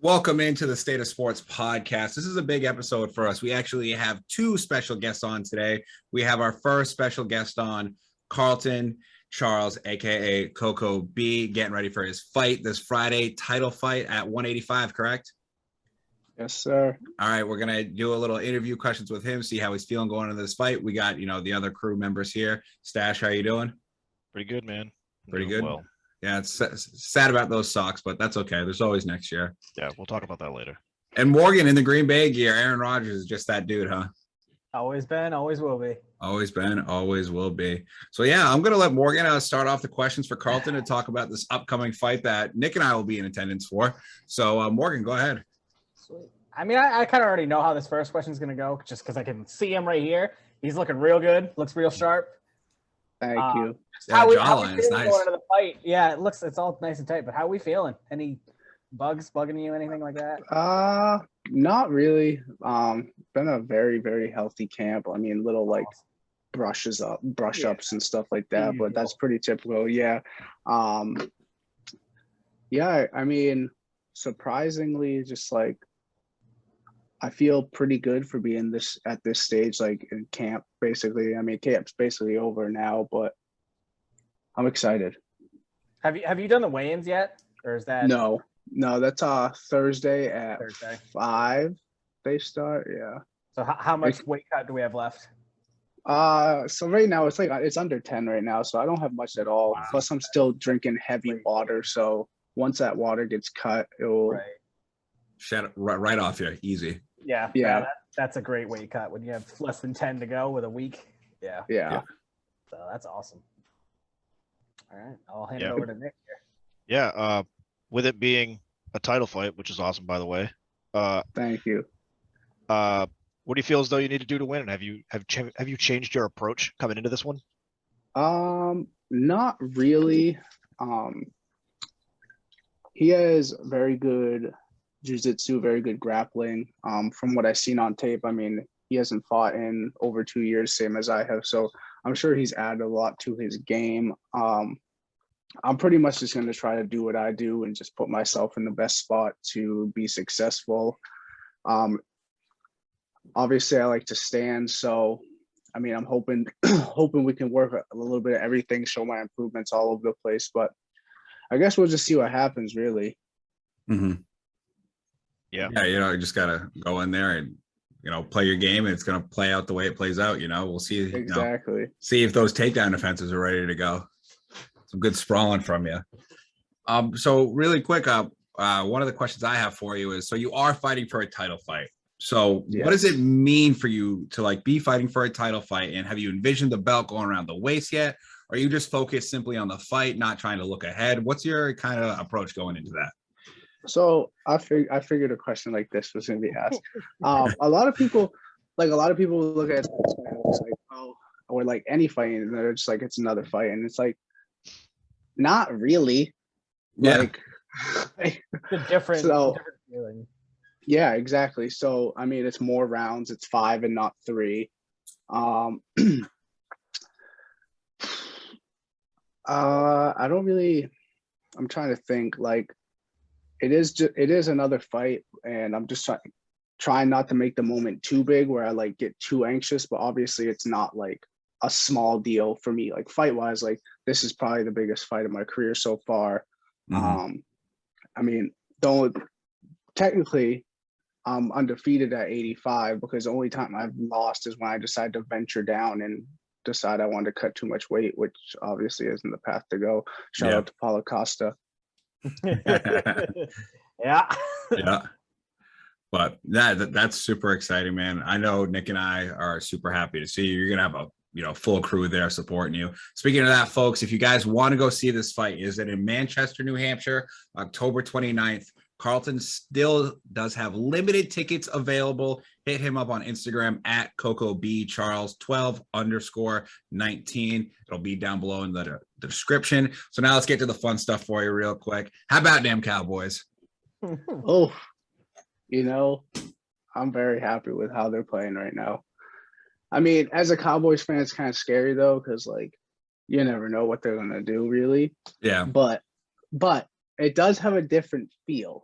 Welcome into the State of Sports podcast. This is a big episode for us. We actually have two special guests on today. We have our first special guest on, Carlton Charles, aka CocoB, getting ready for his fight this Friday, title fight at 185, correct? Yes, sir. All right, we're gonna do a little interview questions with him, see how he's feeling going into this fight. We got, the other crew members here. Stash, how you doing? Pretty good, man. Pretty Doing good. Well, Yeah, it's sad about those socks, but that's okay. There's always next year. yeah, we'll talk about that later. And Morgan in the Green Bay gear. Aaron Rodgers is just that dude, huh? Always been, always will be. Always been, always will be. So, yeah, I'm going to let Morgan start off the questions for Carlton to talk about this upcoming fight that Nick and I will be in attendance for. So, Morgan, go ahead. Sweet. I mean, I kind of already know how this first question is going to go just because I can see him right here. He's looking real good, looks real sharp. Thank you. Yeah, how we jawline is feeling nice. going into the fight? Yeah, it's all nice and tight, but how are we feeling? Any bugs bugging you, anything like that? Not really. Been a very, very healthy camp. I mean, little like brush ups and stuff like that, but that's pretty typical. Yeah. Yeah, I mean, surprisingly, just like I feel pretty good for being at this stage, like in camp, basically. I mean, camp's basically over now, but I'm excited. Have you done the weigh-ins yet? Or is that No, that's Thursday at Thursday? 5 they start. Yeah. So how much weight cut do we have left? So right now it's under 10 right now, so I don't have much at all. Wow. Plus I'm still drinking heavy water, so once that water gets cut, it will. Right. Shut it right off here. Easy. Yeah. Yeah. That's a great weight cut when you have less than 10 to go with a week. Yeah. Yeah. So that's awesome. All right. I'll hand Yeah. it over to Nick here. Yeah, with it being a title fight, which is awesome, by the way. Thank you. What do you feel as though you need to do to win? And have you changed your approach coming into this one? Not really. He has very good jiu-jitsu, very good grappling. From what I've seen on tape, I mean, he hasn't fought in over 2 years, same as I have. So I'm sure he's added a lot to his game. I'm pretty much just going to try to do what I do and just put myself in the best spot to be successful. Obviously, I like to stand. So, I mean, I'm hoping we can work a little bit of everything, show my improvements all over the place. But I guess we'll just see what happens, really. Mm-hmm. Yeah. Yeah, you just got to go in there and, play your game, and it's going to play out the way it plays out. We'll see. Exactly. See if those takedown defenses are ready to go. Some good sprawling from you. So really quick, one of the questions I have for you is, so you are fighting for a title fight. So what does it mean for you to be fighting for a title fight? And have you envisioned the belt going around the waist yet? Or are you just focused simply on the fight, not trying to look ahead? What's your kind of approach going into that? So I figured a question like this was going to be asked. A lot of people look at it like, oh, or like any fight, and they're just like, it's another fight, and it's like, not really. Yeah. It's a different feeling. Yeah, exactly. So I mean, it's more rounds. It's 5 and not 3. I don't really. I'm trying to think. Like, it is another fight, and I'm just trying not to make the moment too big where I get too anxious. But obviously, it's not like a small deal for me. Like, fight wise, this is probably the biggest fight of my career so far. Mm-hmm. I mean, technically, I'm undefeated at 85 because the only time I've lost is when I decided to venture down and decide I wanted to cut too much weight, which obviously isn't the path to go. Shout out to Paulo Costa. Yeah. Yeah. But that's super exciting, man. I know Nick and I are super happy to see you. You're going to have a full crew there supporting you. Speaking of that, folks, if you guys want to go see this fight, is it in Manchester, New Hampshire, October 29th. Carlton still does have limited tickets available. Hit him up on Instagram at CocoB Charles 12_19. It'll be down below in the description. So now let's get to the fun stuff for you real quick. How about damn Cowboys? Oh, I'm very happy with how they're playing right now. I mean, as a Cowboys fan, it's kind of scary though, because you never know what they're gonna do, really. Yeah. But it does have a different feel.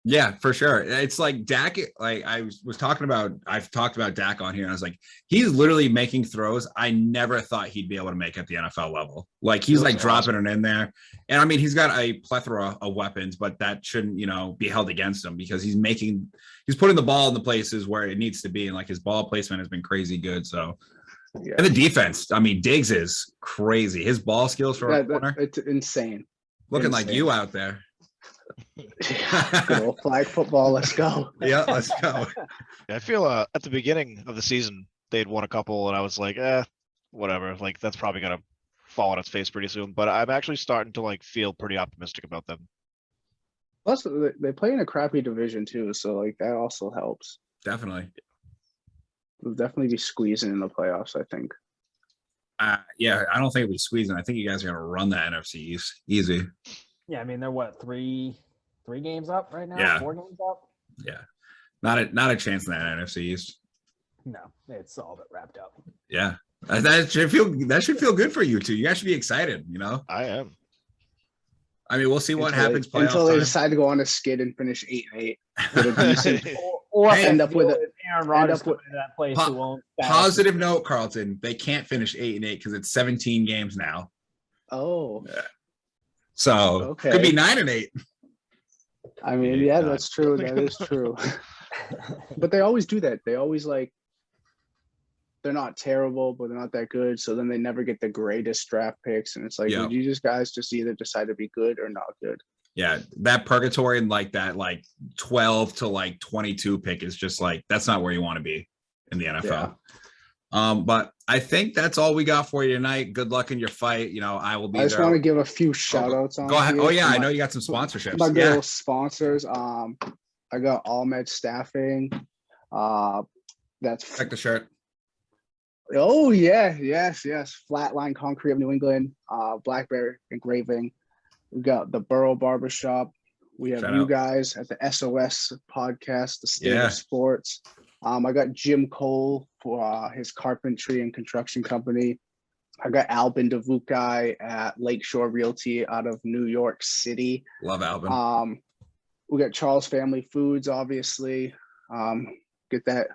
Yeah, for sure. It's like Dak, like I've talked about Dak on here, and I was like, he's literally making throws I never thought he'd be able to make at the NFL level. Like he's like dropping it in there. And I mean, he's got a plethora of weapons, but that shouldn't, be held against him because he's putting the ball in the places where it needs to be. And like his ball placement has been crazy good. So, yeah. And the defense, I mean, Diggs is crazy. His ball skills for a corner. It's insane. Looking like you out there. Good old flag football. Let's go. Yeah, let's go. I feel at the beginning of the season they'd won a couple, and I was like, whatever. Like that's probably gonna fall on its face pretty soon. But I'm actually starting to like feel pretty optimistic about them. Plus, they play in a crappy division too, so like that also helps. Definitely. We'll definitely be squeezing in the playoffs, I think. Yeah, I don't think we'll be squeezing. I think you guys are gonna run the NFC East easy. Yeah, I mean they're what three games up right now? Yeah. 4 games up? Yeah. Not a chance in that NFC East. No, it's all but wrapped up. Yeah. That should feel good for you two. You guys should be excited, I am. I mean, we'll see what happens until they decide to go on a skid and finish 8-8. Or hey, end up with Aaron Rodgers coming to that place who won't. Positive note, Carlton. They can't finish 8-8 because it's 17 games now. Oh. Yeah. So could be 9-8. I mean, yeah, that's true. That is true. But they always do that. They always they're not terrible, but they're not that good. So then they never get the greatest draft picks. And it's like, would you guys just either decide to be good or not good? Yeah, that purgatory and that 12 to 22 pick is just that's not where you want to be in the NFL. Yeah. But I think that's all we got for you tonight. Good luck in your fight. I will be. I just want to give a few shout outs on. Go ahead. Oh yeah, I know you got some sponsorships. My girl sponsors. I got All Med Staffing. That's check the shirt. Oh yeah, yes. Flatline Concrete of New England. Blackberry Engraving. We got the Borough Barbershop. We have you guys at the SOS podcast, the State of Sports. I got Jim Cole for his carpentry and construction company. I got Albin Davukai at Lakeshore Realty out of New York City. Love Albin. We got Charles Family Foods, obviously. Get that,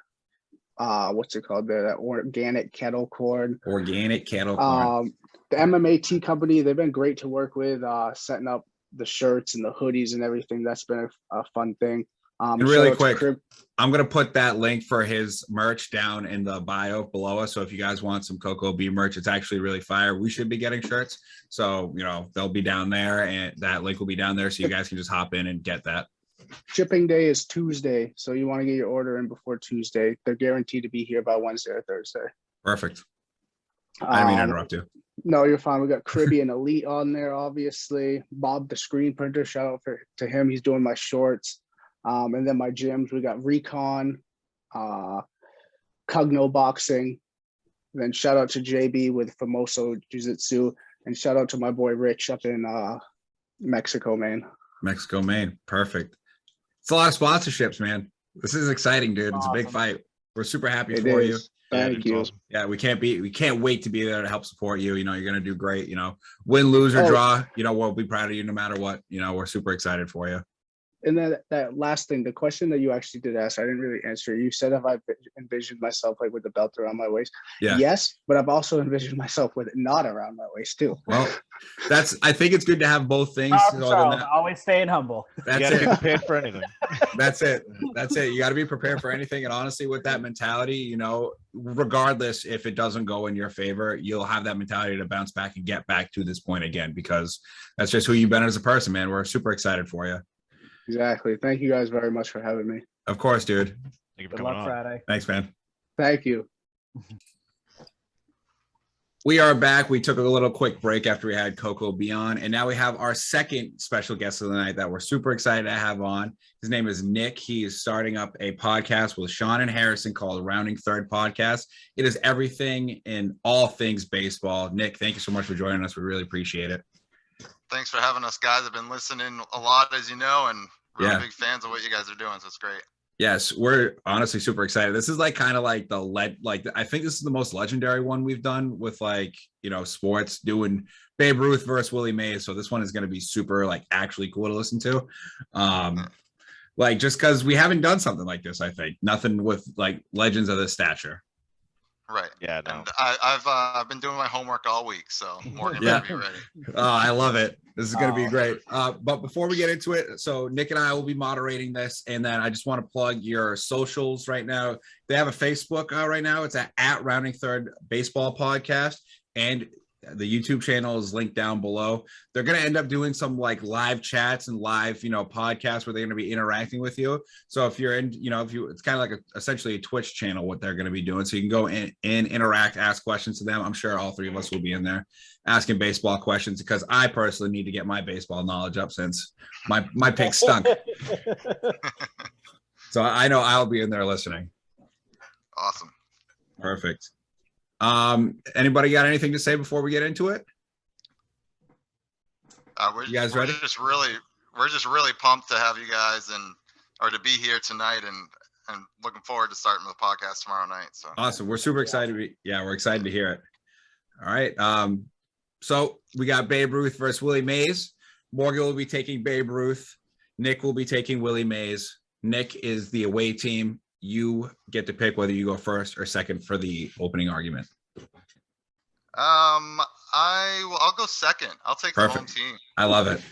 what's it called there? That organic kettle corn. Organic kettle corn. The MMA company, they've been great to work with, setting up the shirts and the hoodies and everything. That's been a fun thing. And really quick, I'm going to put that link for his merch down in the bio below us. So if you guys want some CocoB merch, it's actually really fire. We should be getting shirts. So, they'll be down there and that link will be down there. So you guys can just hop in and get that. Shipping day is Tuesday. So you want to get your order in before Tuesday. They're guaranteed to be here by Wednesday or Thursday. Perfect. I didn't mean to interrupt you. No, you're fine. We got Caribbean Elite on there, obviously. Bob, the screen printer, shout out to him. He's doing my shorts. And then my gyms, we got Recon, Cogno Boxing. And then shout out to JB with Famoso Jiu-Jitsu. And shout out to my boy Rich up in Mexico, Maine. Perfect. It's a lot of sponsorships, man. This is exciting, dude. It's a big fight. We're super happy for you. Thank you. Awesome. Yeah, we can't wait to be there to help support you. You're going to do great. Win, lose, or draw. We'll be proud of you no matter what. We're super excited for you. And then that last thing, the question that you actually did ask, I didn't really answer. You said if I envisioned myself with the belt around my waist. Yeah. Yes, but I've also envisioned myself with it not around my waist too. Well, I think it's good to have both things. Always staying humble. You gotta be prepared for anything. That's it. You got to be prepared for anything. And honestly, with that mentality, regardless if it doesn't go in your favor, you'll have that mentality to bounce back and get back to this point again, because that's just who you've been as a person, man. We're super excited for you. Exactly. Thank you guys very much for having me. Of course, dude. Thank you for Good coming luck on. Friday. Thanks, man. Thank you. We are back. We took a little quick break after we had CocoB on, and now we have our second special guest of the night that we're super excited to have on. His name is Nick. He is starting up a podcast with Sean and Harrison called Rounding Third Podcast. It is everything and all things baseball. Nick, thank you so much for joining us. We really appreciate it. Thanks for having us, guys. I've been listening a lot, as you know, and really big fans of what you guys are doing, so it's great. Yes, we're honestly super excited. This is I think this is the most legendary one we've done with sports, doing Babe Ruth versus Willie Mays. So this one is going to be super actually cool to listen to. Like, just because we haven't done something like this, I think nothing with like legends of this stature. Right. Yeah, no. And I've been doing my homework all week, so Morgan Yeah. better be ready. Oh, I love it. This is going to be Oh. great. But before we get into it, so Nick and I will be moderating this, and then I just want to plug your socials right now. They have a Facebook right now. It's at Rounding Third Baseball Podcast, and the YouTube channel is linked down below. They're going to end up doing some like live chats and live, podcasts where they're going to be interacting with you. So if you're in, it's kind of like essentially a Twitch channel, what they're going to be doing. So you can go in and interact, ask questions to them. I'm sure all three of us will be in there asking baseball questions, because I personally need to get my baseball knowledge up since my pick stunk. So I know I'll be in there listening. Awesome. Perfect. Anybody got anything to say before we get into it? We're, You guys we're ready? just really pumped to have you guys or to be here tonight and looking forward to starting the podcast tomorrow night. So Awesome. We're super excited. We're excited to hear it. All right. So we got Babe Ruth versus Willie Mays. Morgan will be taking Babe Ruth. Nick will be taking Willie Mays. Nick is the away team. You get to pick whether you go first or second for the opening argument. I'll go second. I'll take the home Perfect. team. I love it.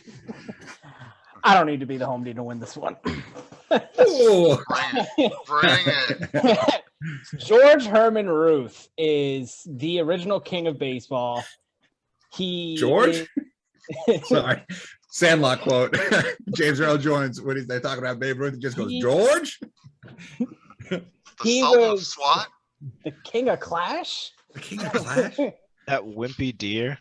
I don't need to be the home team to win this one. Ooh. Bring it. George Herman Ruth is the original king of baseball. George? Sorry. Sandlot quote. James Earl Jones, when they're talking about Babe Ruth, he just goes, George? The He Sultan of was- SWAT. The king of Clash? The king of Clash? That wimpy deer.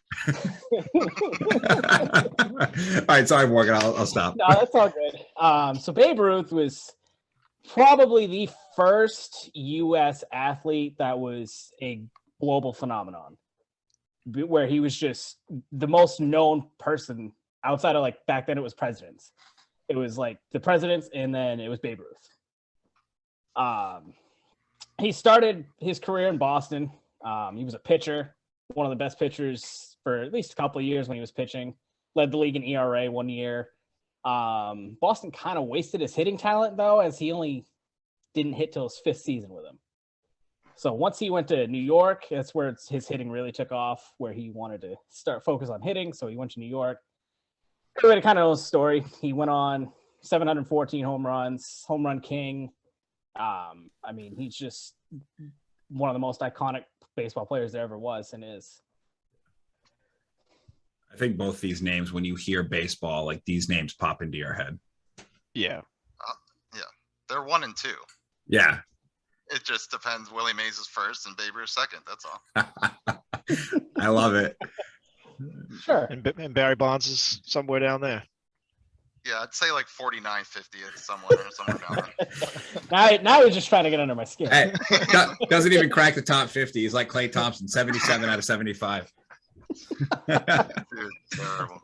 All right, sorry, Morgan. I'll stop. No, that's all good. So Babe Ruth was probably the first U.S. athlete that was a global phenomenon, where he was just the most known person outside of, like, back then it was presidents. It was like the presidents, and then it was Babe Ruth. He started his career in Boston. He was a pitcher, one of the best pitchers for at least a couple of years when he was pitching. Led the league in ERA 1 year. Boston kind of wasted his hitting talent, though, as he only didn't hit till his fifth season with him. So once he went to New York, that's where his hitting really took off, where he wanted to start focus on hitting. So he went to New York. Everybody kind of knows the story. He went on 714 home runs, home run king. I mean, he's just one of the most iconic baseball players there ever was and is. I think both these names, when you hear baseball, like these names pop into your head. Yeah. They're 1 and 2. Yeah. It just depends. Willie Mays is first and Babe Ruth second. That's all. I love it. Sure. And Barry Bonds is somewhere down there. Yeah, I'd say like 49, 50th somewhere down there. Now you're just trying to get under my skin. Hey, doesn't even crack the top 50. He's like Clay Thompson, 77 out of 75. Dude, terrible.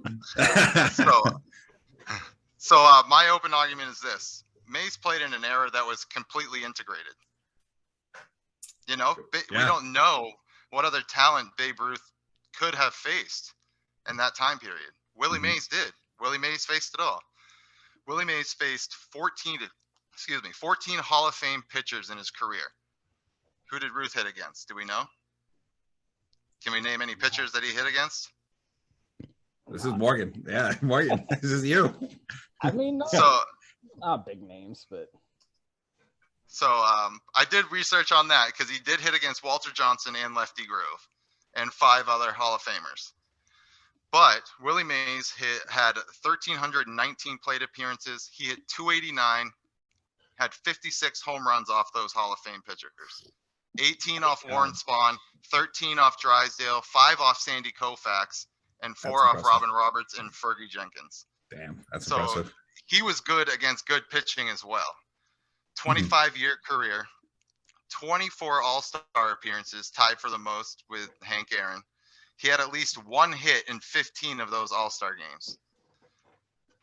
So my open argument is this. Mays played in an era that was completely integrated. We don't know what other talent Babe Ruth could have faced in that time period. Willie Mays did. Willie Mays faced it all. Willie Mays faced 14 Hall of Fame pitchers in his career. Who did Ruth hit against? Do we know? Can we name any pitchers that he hit against? This is Morgan. Yeah, Morgan. This is you. I mean, not big names, but. So I did research on that because he did hit against Walter Johnson and Lefty Grove and 5 other Hall of Famers. But Willie Mays had 1,319 plate appearances. He hit 289, had 56 home runs off those Hall of Fame pitchers. 18 off Warren Spahn, 13 off Drysdale, 5 off Sandy Koufax, and 4 off impressive. Robin Roberts and Fergie Jenkins. Damn, that's So impressive. he was good against good pitching as well. 25-year career, 24 All-Star appearances, tied for the most with Hank Aaron. He had at least 1 hit in 15 of those All-Star games.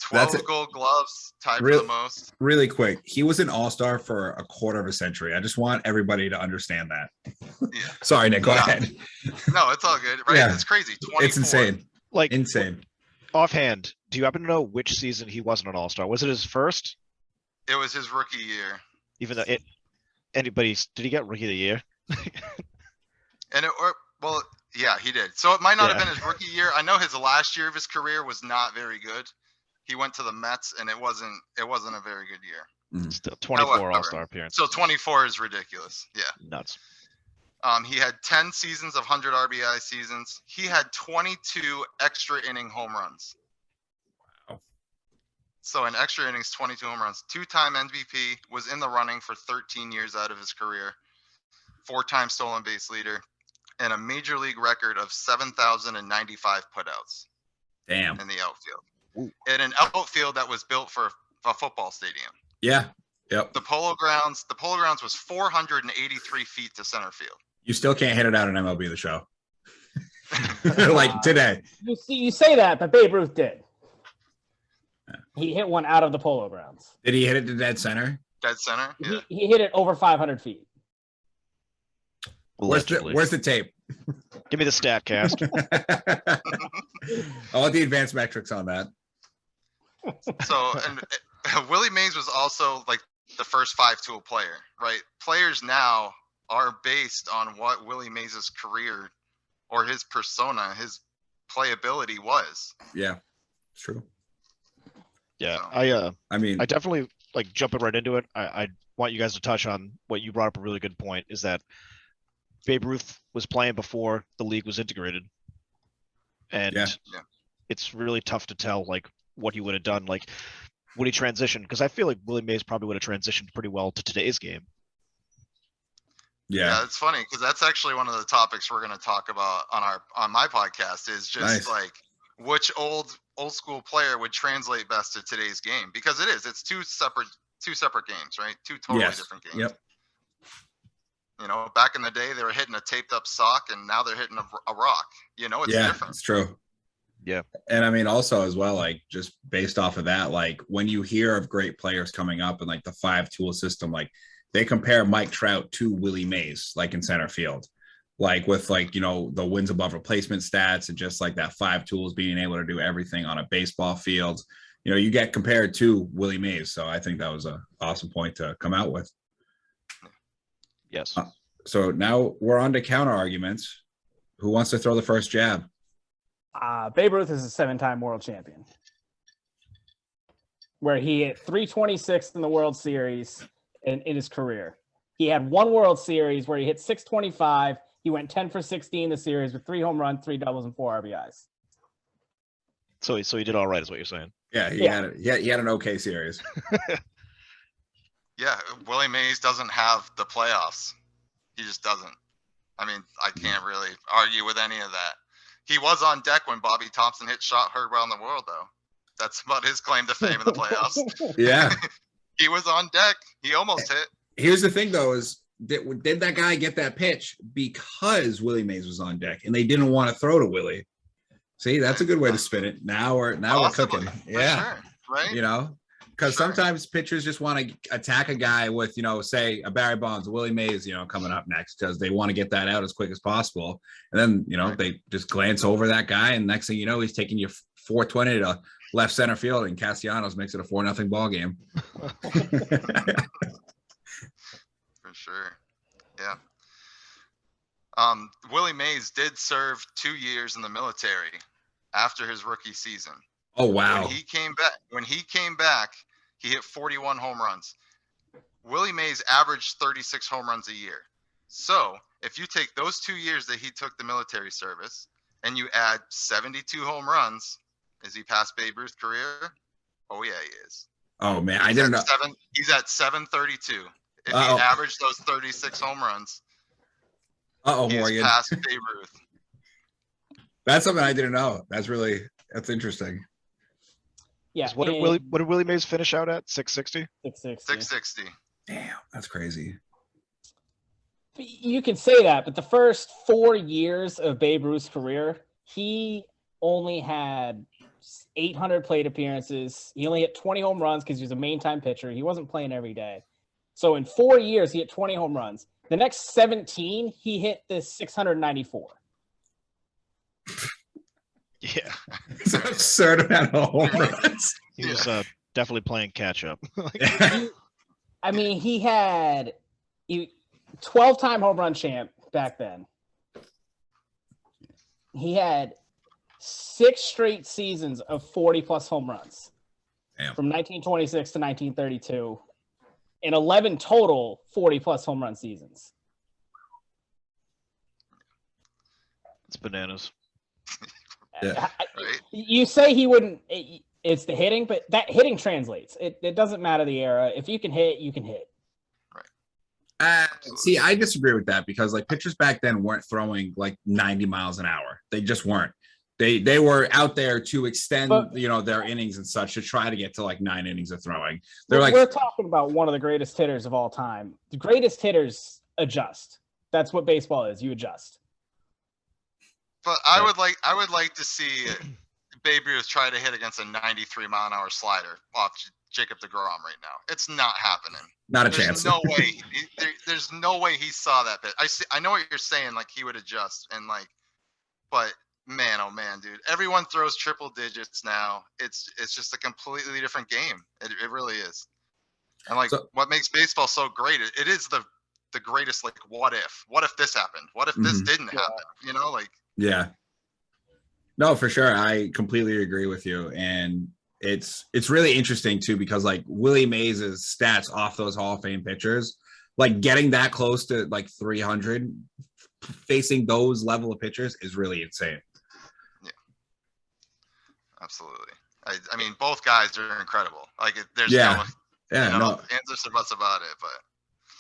12 Gold Gloves, tied for the most. Really quick, he was an all-star for a quarter of a century. I just want everybody to understand that. Yeah. Sorry, Nick, go ahead. No, it's all good, right? Yeah. It's crazy. 24. It's insane. Like Insane. offhand, do you happen to know which season he wasn't an all-star? Was it his first? It was his rookie year. Even though did he get rookie of the year? And well, yeah, he did. So it might not have Yeah. been his rookie year. I know his last year of his career was not very good. He went to the Mets, and it wasn't a very good year. Still 24 However, All-Star appearances. So 24 is ridiculous. Yeah. Nuts. He had 10 seasons of 100 RBI seasons. He had 22 extra inning home runs. Wow. So in extra innings, 22 home runs. 2-time MVP, was in the running for 13 years out of his career. 4-time stolen base leader, and a major league record of 7,095 putouts Damn. in the outfield. Ooh. In an outfield that was built for a football stadium. Yeah. Yep. The Polo Grounds was 483 feet to center field. You still can't hit it out in MLB The Show. Like today. You say that, but Babe Ruth did. He hit one out of the Polo Grounds. Did he hit it to dead center? Dead center? Yeah. He hit it over 500 feet. Where's the tape? Give me the stat cast. I want the advanced metrics on that. So, and Willie Mays was also like the first 5-tool player, right? Players now are based on what Willie Mays' career or his persona, his playability was. Yeah, it's true. Yeah, So- I mean, I definitely like jumping right into it. I want you guys to touch on what you brought up. A really good point is that Babe Ruth was playing before the league was integrated, and Yeah. it's really tough to tell like what he would have done. Like, would he transition? Because I feel like Willie Mays probably would have transitioned pretty well to today's game. yeah, It's funny because that's actually one of the topics we're going to talk about on my podcast is just Nice. like which old school player would translate best to today's game, because it's two separate games, right? Two totally Yes. different games. Yep. You know, back in the day they were hitting a taped up sock, and now they're hitting a rock. You know, it's yeah, different. it's true. Yeah. And I mean, also as well, like just based off of that, like when you hear of great players coming up in like the 5-tool system, like they compare Mike Trout to Willie Mays, like in center field, like with like, you know, the wins above replacement stats and just like that 5 tools being able to do everything on a baseball field. You know, you get compared to Willie Mays. So I think that was an awesome point to come out with. Yes. So now we're on to counter arguments. Who wants to throw the first jab? Babe Ruth is a 7-time world champion, where he hit 326 in the World Series in his career. He had one World Series where he hit 625. He went 10 for 16 in the series with 3 home runs, 3 doubles, and 4 RBIs. So he did all right, is what you're saying. Yeah, he had an okay series. Yeah, Willie Mays doesn't have the playoffs. He just doesn't. I mean, I can't really argue with any of that. He was on deck when Bobby Thompson hit shot heard around the world, though. That's about his claim to fame in the playoffs. Yeah. He was on deck. He almost hit. Here's the thing, though, is did that guy get that pitch because Willie Mays was on deck and they didn't want to throw to Willie? See, that's a good way to spin it. Now we're Possibly, cooking. for Yeah. sure, right? You know, because Sure. sometimes pitchers just want to attack a guy with, you know, say a Barry Bonds, a Willie Mays, you know, coming up next because they want to get that out as quick as possible. And then, you know, Right. they just glance over that guy. And next thing you know, he's taking you 420 to left center field and Castellanos makes it a 4-0 ball game. For sure. Yeah. Willie Mays did serve 2 years in the military after his rookie season. Oh, wow. When he came back, he hit 41 home runs. Willie Mays averaged 36 home runs a year. So if you take those 2 years that he took the military service and you add 72 home runs, is he past Babe Ruth's career? Oh yeah, he is. Oh, man. I didn't know. He's at 732. If Uh-oh. he averaged those 36 home runs, Uh-oh, he is Morgan. past Babe Ruth. That's something I didn't know. That's interesting. Yeah. What did Willie Mays finish out at? 660? 660. 660. Damn, that's crazy. You can say that, but the first 4 years of Babe Ruth's career, he only had 800 plate appearances. He only hit 20 home runs because he was a main time pitcher. He wasn't playing every day. So in 4 years, he hit 20 home runs. The next 17, he hit this 694. Yeah. It's an absurd amount of home runs. He was definitely playing catch up. I mean, he had 12-time home run champ back then. He had 6 straight seasons of 40-plus home runs. Damn. From 1926 to 1932, and 11 total 40-plus home run seasons. It's bananas. Yeah. Right? You say he wouldn't. It's the hitting, but that hitting translates. It doesn't matter the era. If you can hit, you can hit. See, I disagree with that because like pitchers back then weren't throwing like 90 miles an hour. They just weren't. They were out there to extend, their innings and such to try to get to like 9 innings of throwing. We're talking about one of the greatest hitters of all time. The greatest hitters adjust. That's what baseball is. You adjust. But I would like to see Babe Ruth try to hit against a 93 mile an hour slider off Jacob deGrom right now. It's not happening. Not a chance. No way. There's no way he saw that bit. I know what you're saying. Like he would adjust and like, but man, oh man, dude, everyone throws triple digits now. It's just a completely different game. It really is. And like what makes baseball so great, it is the greatest, like, what if this happened? What if this didn't happen? Like. Yeah. No, for sure. I completely agree with you. And it's really interesting too, because like Willie Mays' stats off those Hall of Fame pitchers, like getting that close to like 300 facing those level of pitchers is really insane. Yeah, absolutely. I mean, both guys are incredible. Like there's no answers or buts about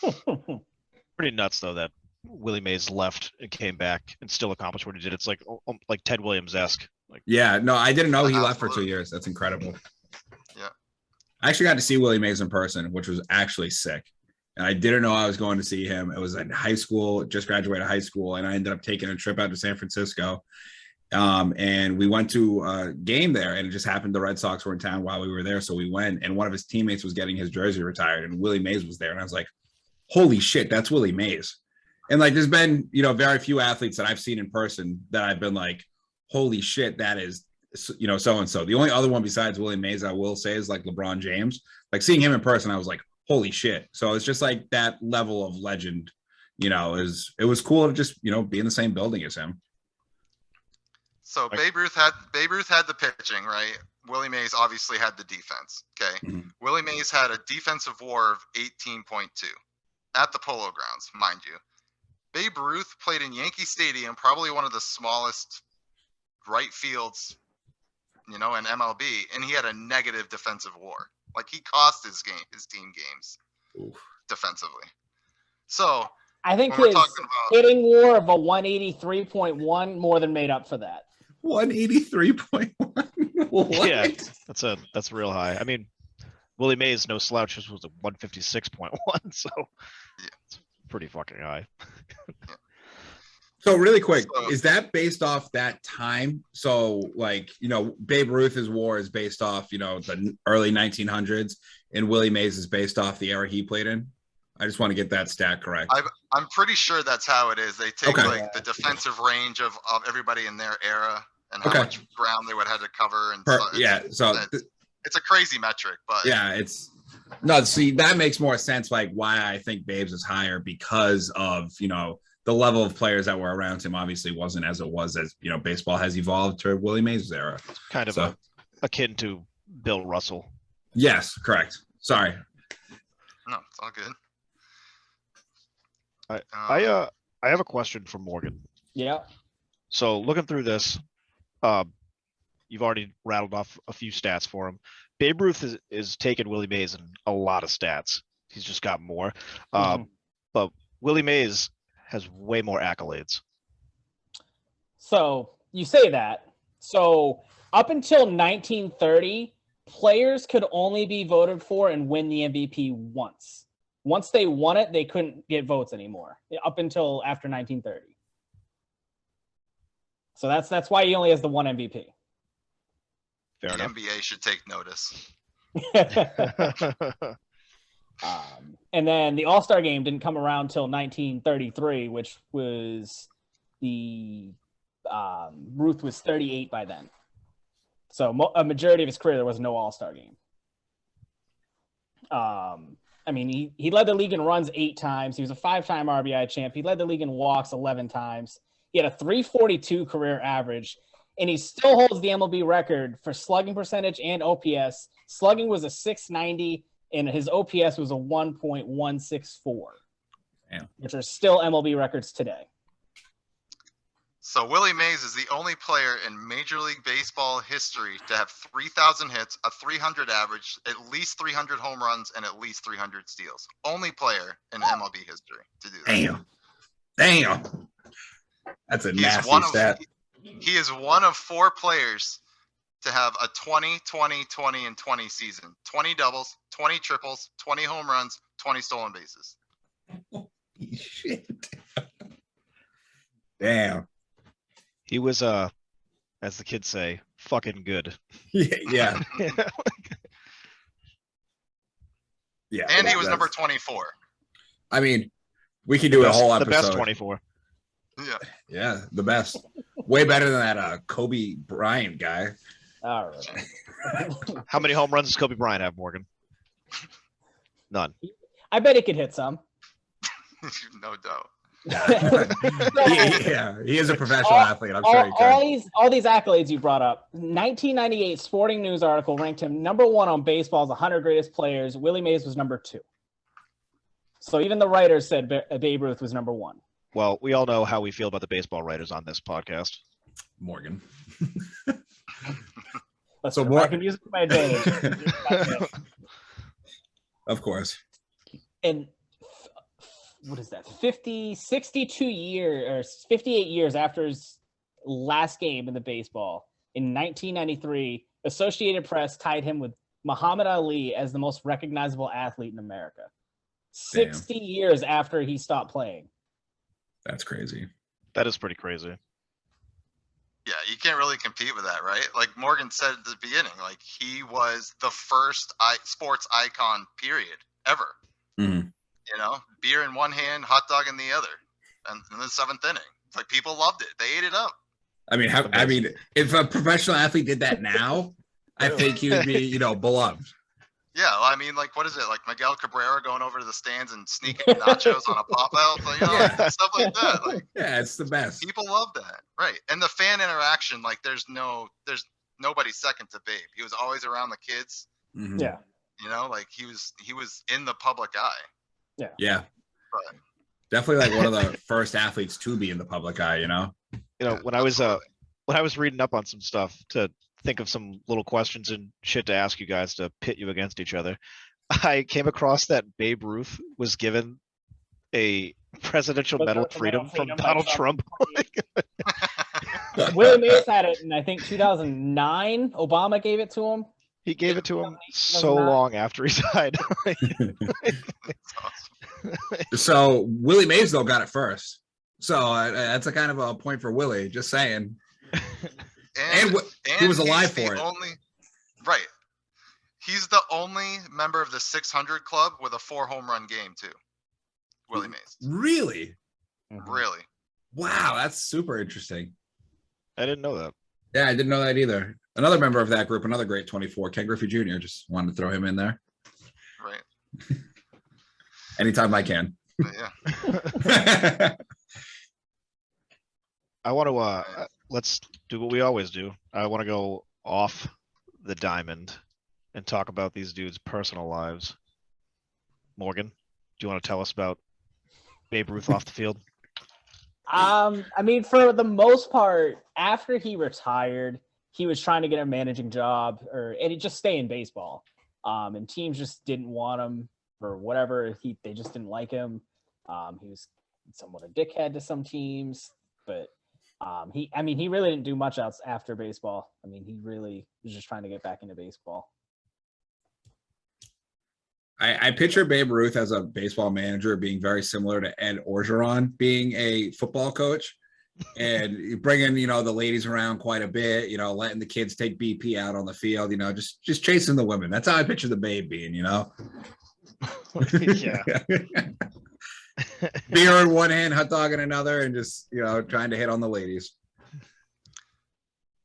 it, but pretty nuts though that Willie Mays left and came back and still accomplished what he did. It's like Ted Williams-esque. Like, yeah, no, I didn't know he left for 2 years. That's incredible. Yeah. I actually got to see Willie Mays in person, which was actually sick. And I didn't know I was going to see him. It was in high school, just graduated high school, and I ended up taking a trip out to San Francisco. And we went to a game there, and it just happened the Red Sox were in town while we were there. So we went, and one of his teammates was getting his jersey retired, and Willie Mays was there. And I was like, holy shit, that's Willie Mays. And like, there's been, very few athletes that I've seen in person that I've been like, holy shit, that is, so-and-so. The only other one besides Willie Mays, I will say, is like LeBron James. Like seeing him in person, I was like, holy shit. So it's just like that level of legend, it was cool to just, be in the same building as him. So Babe Ruth had the pitching, right? Willie Mays obviously had the defense. Okay. Mm-hmm. Willie Mays had a defensive WAR of 18.2 at the Polo Grounds, mind you. Babe Ruth played in Yankee Stadium, probably one of the smallest right fields, in MLB, and he had a negative defensive WAR. Like he cost his team games defensively. So I think his hitting WAR of a 183.1 more than made up for that. 183.1. Yeah, that's real high. I mean, Willie Mays, no slouch, was a 156.1, so it's pretty fucking high. So really quick, is that based off that time? So like, Babe Ruth's WAR is based off, the early 1900s, and Willie Mays is based off the era he played in? I just want to get that stat correct. I'm pretty sure that's how it is. They take like the defensive range of everybody in their era and how much ground they would have to cover. And it's a crazy metric, but see, that makes more sense. Like why I think Babe's is higher because of, the level of players that were around him obviously wasn't as it was as, baseball has evolved to Willie Mays' era. Kind of akin to Bill Russell. Yes, correct. Sorry. No, it's all good. I have a question for Morgan. Yeah. So looking through this, you've already rattled off a few stats for him. Babe Ruth is taking Willie Mays in a lot of stats. He's just got more. But Willie Mays has way more accolades. So you say that. So up until 1930, players could only be voted for and win the MVP once. Once they won it, they couldn't get votes anymore up until after 1930. So that's why he only has the one MVP. Fair the enough. NBA should take notice. And then the All-Star game didn't come around till 1933, which was Ruth was 38 by then. So a majority of his career, there was no All-Star game. I mean, he led the league in runs 8 times. He was a 5-time RBI champ. He led the league in walks 11 times. He had a 342 career average, and he still holds the MLB record for slugging percentage and OPS. Slugging was a 690, and his OPS was a 1.164, which are still MLB records today. So Willie Mays is the only player in Major League Baseball history to have 3,000 hits, a 300 average, at least 300 home runs, and at least 300 steals. Only player in MLB history to do that. Damn. That's a nasty stat. He is one of 4 players to have a 20, 20, 20, and 20 season. 20 doubles, 20 triples, 20 home runs, 20 stolen bases. Holy shit. Damn. He was, as the kids say, fucking good. Yeah. Yeah. And he was number 24. I mean, we could do a whole episode. The best 24. Yeah. Yeah, the best. Way better than that Kobe Bryant guy. All right. How many home runs does Kobe Bryant have, Morgan? None. I bet he could hit some. No doubt. Yeah, he is a professional athlete. I'm sure he could. All these accolades you brought up. 1998 Sporting News article ranked him number 1 on baseball's 100 greatest players. Willie Mays was number 2. So even the writers said Babe Ruth was number 1. Well, we all know how we feel about the baseball writers on this podcast. Morgan. So I can use it to my advantage. Of course. And what is that? 62 years or 58 years after his last game in the baseball in 1993, Associated Press tied him with Muhammad Ali as the most recognizable athlete in America. 60 years after he stopped playing. That's crazy. That is pretty crazy. Yeah, you can't really compete with that, right? Like Morgan said at the beginning, like he was the first sports icon, period, ever. Mm-hmm. You know, beer in one hand, hot dog in the other, and in the 7th inning, it's like people loved it. They ate it up. I mean, if a professional athlete did that now, I think he would be, beloved. Yeah, well, I mean, like, what is it? Like Miguel Cabrera going over to the stands and sneaking nachos on a pop-out, like, stuff like that. Like, yeah, it's the best. People love that, right? And the fan interaction, like, there's nobody second to Babe. He was always around the kids. Mm-hmm. Yeah, Like he was in the public eye. Yeah. But, definitely like one of the first athletes to be in the public eye. When I was reading up on some stuff to think of some little questions and shit to ask you guys to pit you against each other, I came across that Babe Ruth was given a Presidential Medal of Freedom from Donald Trump. Willie Mays had it in, I think, 2009. Obama gave it to him. He gave it to him so long after he died. So Willie Mays though got it first. So that's a kind of a point for Willie. Just saying. And he was alive for it. Right. He's the only member of the 600 club with a 4 home run game too. Willie Mays. Really? Really? Wow, that's super interesting. I didn't know that. Yeah, I didn't know that either. Another member of that group, another great 24, Ken Griffey Jr. Just wanted to throw him in there. Right. Anytime I can. Yeah. I want to let's do what we always do. I want to go off the diamond and talk about these dudes' personal lives. Morgan, do you want to tell us about Babe Ruth off the field? I mean, for the most part, after he retired, he was trying to get a managing job and he just stay in baseball. And teams just didn't want him for whatever. They just didn't like him. He was somewhat a dickhead to some teams, but he really didn't do much else after baseball. I mean, he really was just trying to get back into baseball. I picture Babe Ruth as a baseball manager being very similar to Ed Orgeron being a football coach, and bringing the ladies around quite a bit, letting the kids take BP out on the field, just chasing the women. That's how I picture the Babe being, Yeah. Beer in one hand, hot dog in another, and just trying to hit on the ladies.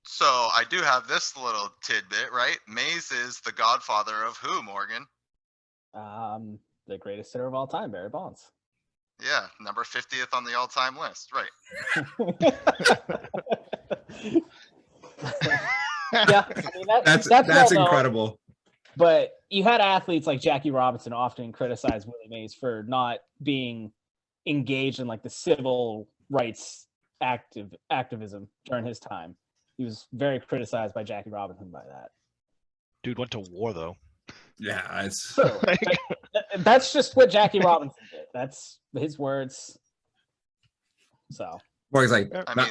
So I do have this little tidbit, right? Mays is the godfather of who, Morgan? The greatest hitter of all time, Barry Bonds. Yeah, number 50th on the all-time list. Right. Yeah, I mean, That's well known, incredible. but you had athletes like Jackie Robinson often criticize Willie Mays for not being engaged in like the civil rights activism during his time. He was very criticized by Jackie Robinson by that. Dude went to war though. Yeah, it's True. That's just what Jackie Robinson did. That's his words. So Morgan's like, I mean,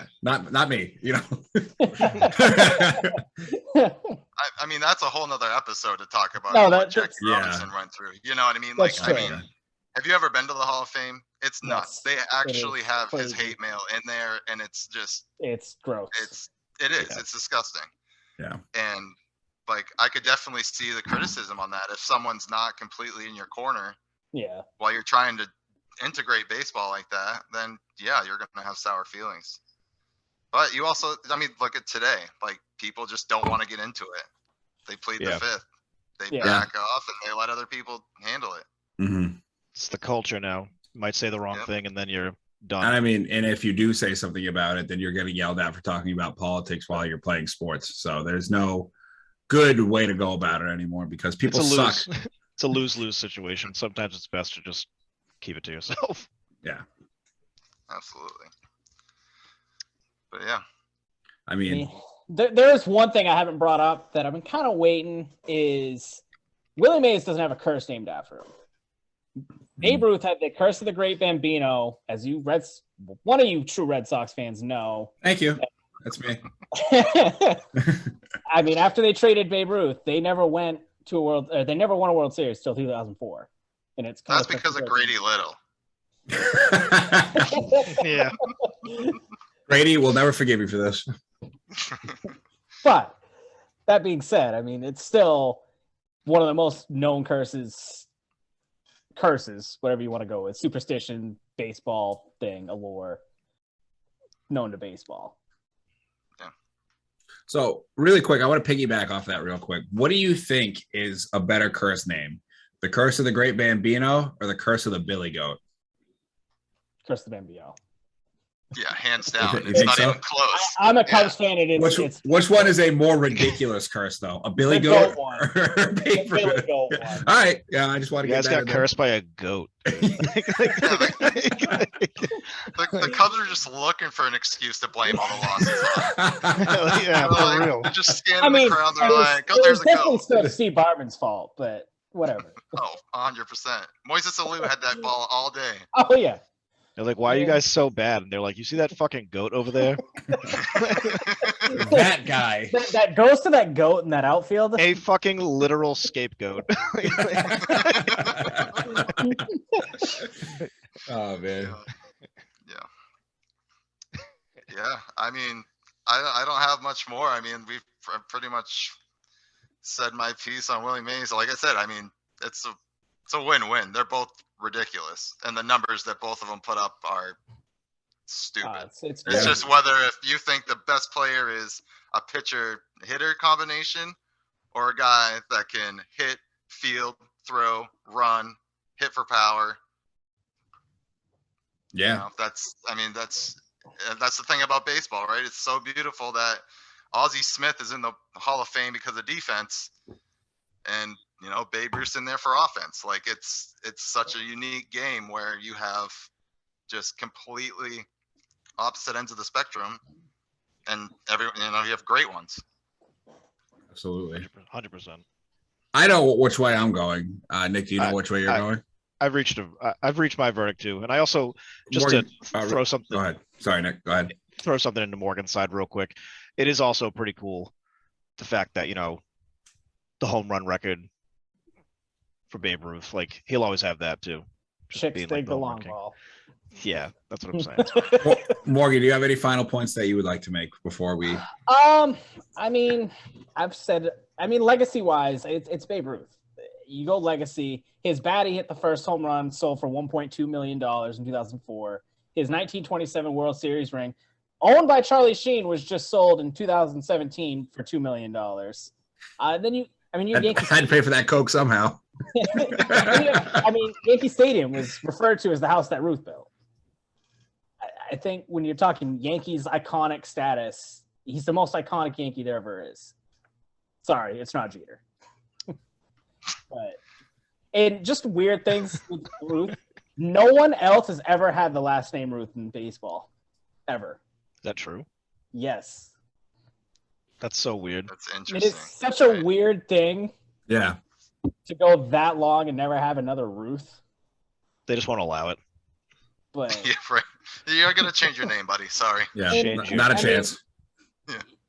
not me, you know. I mean, that's a whole nother episode to talk about No, what Jackie yeah. Robinson went through. You know what I mean? That's Like, I true. mean, have you ever been to the Hall of Fame? It's nuts. Yes, They actually is have his crazy. hate mail in there, and it's just, It's gross. it is. Yeah. It's disgusting. Yeah. And like, I could definitely see the criticism on that. If someone's not completely in your corner Yeah. while you're trying to integrate baseball like that, then yeah, you're gonna have sour feelings. But you also, I mean, look at today. Like, people just don't want to get into it. They plead the Yeah. fifth. They Yeah. back off and they let other people handle it. Mm-hmm. It's the culture now. You might say the wrong Yep. thing and then you're And done. I mean, and if you do say something about it, then you're getting yelled at for talking about politics while you're playing sports. So there's no good way to go about it anymore because people it's a suck. lose. It's a lose-lose situation. Sometimes it's best to just keep it to yourself. Yeah. Absolutely. But yeah, I mean, There's one thing I haven't brought up that I've been kind of waiting is Willie Mays doesn't have a curse named after him. Babe Ruth had the curse of the Great Bambino, as one of you true Red Sox fans know. thank you. That's me. I mean, after they traded Babe Ruth, they never went to they never won a World Series till 2004, and it's kind that's because of Grady Little. Yeah. Grady will never forgive you for this. But that being said, I mean, it's still one of the most known curses, whatever you want to go with, superstition, baseball thing, allure, known to baseball. So really quick, I want to piggyback off that real quick. What do you think is a better curse name? The Curse of the Great Bambino or the Curse of the Billy Goat? Curse of the Bambino. Yeah, hands down. You It's think not so? even close. I'm a Cubs fan. It's Which one is a more ridiculous curse, though? A Billy The Goat goat one. or Babe Billy Ruth? Goat All one. right. Yeah, I just want to You get guys that got in there. cursed by a goat. The Cubs are just looking for an excuse to blame all the losses on. Yeah, They're for like- real. They're just standing I in mean, the crowd. They're it was, like, "Oh, it there's was a definitely goat." still Steve Bartman's fault, but whatever. Oh, 100%. Moises Alou had that ball all day. Oh yeah. They're like, why are you Yeah. guys so bad? And they're like, you see that fucking goat over there? That guy. That goes to that goat in that outfield. A fucking literal scapegoat. Oh man. Yeah. I mean, I don't have much more. I mean, we've pretty much said my piece on Willie Mays. Like I said, I mean, it's a win-win. They're both ridiculous, and the numbers that both of them put up are stupid. It's It's Yeah. just whether if you think the best player is a pitcher hitter combination or a guy that can hit, field, throw, run, hit for power. You Yeah. know, that's the thing about baseball, right? It's so beautiful that Ozzie Smith is in the Hall of Fame because of defense, and you know, Babe Ruth's in there for offense. Like it's such a unique game where you have just completely opposite ends of the spectrum, and you have great ones. Absolutely. 100%. I know which way I'm going. Nick, do you know which way you're I- going? I've reached my verdict too. And I also, just Morgan, to throw something, Go ahead. Sorry, Nick. Go ahead. throw something into Morgan's side real quick. It is also pretty cool, the fact that, you know, the home run record for Babe Ruth, like he'll always have that too. Just Chicks being, dig the home run long king. ball. Yeah, that's what I'm saying. Morgan, do you have any final points that you would like to make before we? I mean, legacy wise, it's Babe Ruth. You go legacy. His bat, he hit the first home run, sold for $1.2 million in 2004. His 1927 World Series ring, owned by Charlie Sheen, was just sold in 2017 for $2 million. Then I mean, your Yankees. I had to pay for that Coke somehow. I mean, Yankee Stadium was referred to as the house that Ruth built. I think when you're talking Yankees iconic status, he's the most iconic Yankee there ever is. Sorry, it's not Jeter. But and just weird things with Ruth. No one else has ever had the last name Ruth in baseball, ever. Is that true? Yes. That's so weird. That's It interesting. is such a weird thing Yeah. to go that long and never have another Ruth. They just won't allow it. But Yeah, right. You're gonna change your name, buddy. Sorry. Yeah. Change Not a I mean, chance.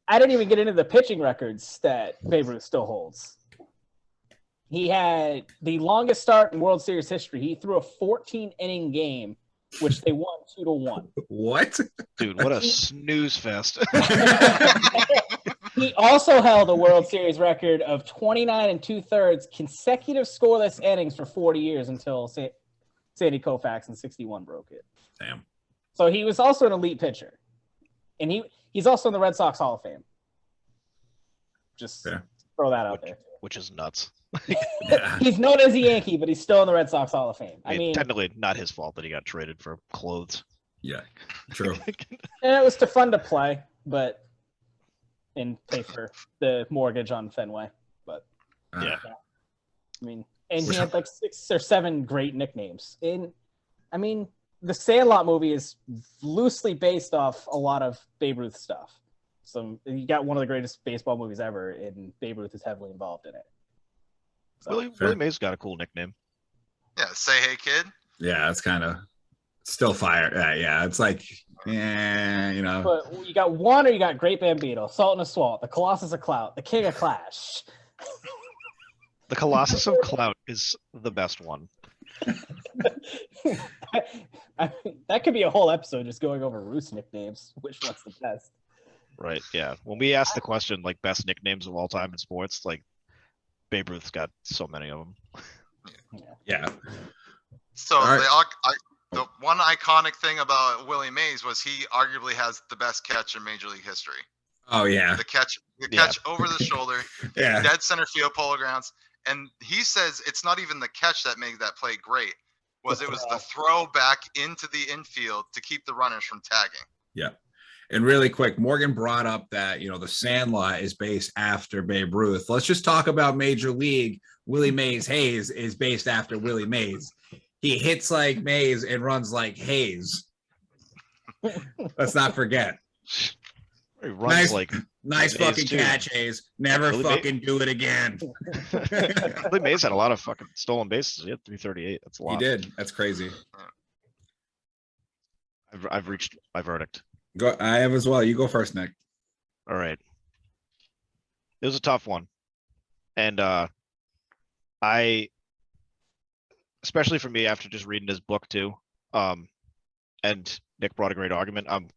I didn't even get into the pitching records that Babe Ruth still holds. He had the longest start in World Series history. He threw a 14-inning game, which they won 2-1. What? Dude, what a snooze fest. He also held a World Series record of 29 2/3 consecutive scoreless innings for 40 years until Sandy Koufax in 61 broke it. Damn. So he was also an elite pitcher. And he's also in the Red Sox Hall of Fame. Just Yeah. throw that out there. Which is nuts. Yeah. He's known as a Yankee, but he's still in the Red Sox Hall of Fame. I mean, technically not his fault that he got traded for clothes. Yeah. True. and it was too fun to play, but and pay for the mortgage on Fenway. But Yeah. I mean, and he had like 6 or 7 great nicknames. And I mean, the Sandlot movie is loosely based off a lot of Babe Ruth stuff. So you got one of the greatest baseball movies ever, and Babe Ruth is heavily involved in it. So, Willie Mays got a cool nickname. Yeah. Say hey, kid. Yeah, it's kind of still fire. Yeah, it's like, you know. but you got one, or you got Great Bambino, Salt and a Swalt, the Colossus of Clout, the King of Clash. The Colossus of Clout is the best one. I mean, that could be a whole episode just going over Ruth's nicknames. Which one's the best? Right, yeah. When we asked the question, like, best nicknames of all time in sports, like, Babe Ruth's got so many of them. Yeah. So All right. the one iconic thing about Willie Mays was he arguably has the best catch in Major League history. Oh yeah. The catch over the shoulder, Yeah. dead center field, polo grounds, and he says it's not even the catch that made that play great. It was the throw back into the infield to keep the runners from tagging. Yeah. And really quick, Morgan brought up that, the Sandlot is based after Babe Ruth. Let's just talk about Major League. Willie Mays Hayes is based after Willie Mays. He hits like Mays and runs like Hayes. Let's not forget. He runs Nice Hayes fucking too. catch, Hayes. Never Willie fucking do it again. Willie Mays had a lot of fucking stolen bases. He had 338. That's a lot. He did. That's crazy. I've reached my verdict. Go. I have as well. You go first, Nick. All right. It was a tough one. And especially for me after just reading his book too, and Nick brought a great argument, I'm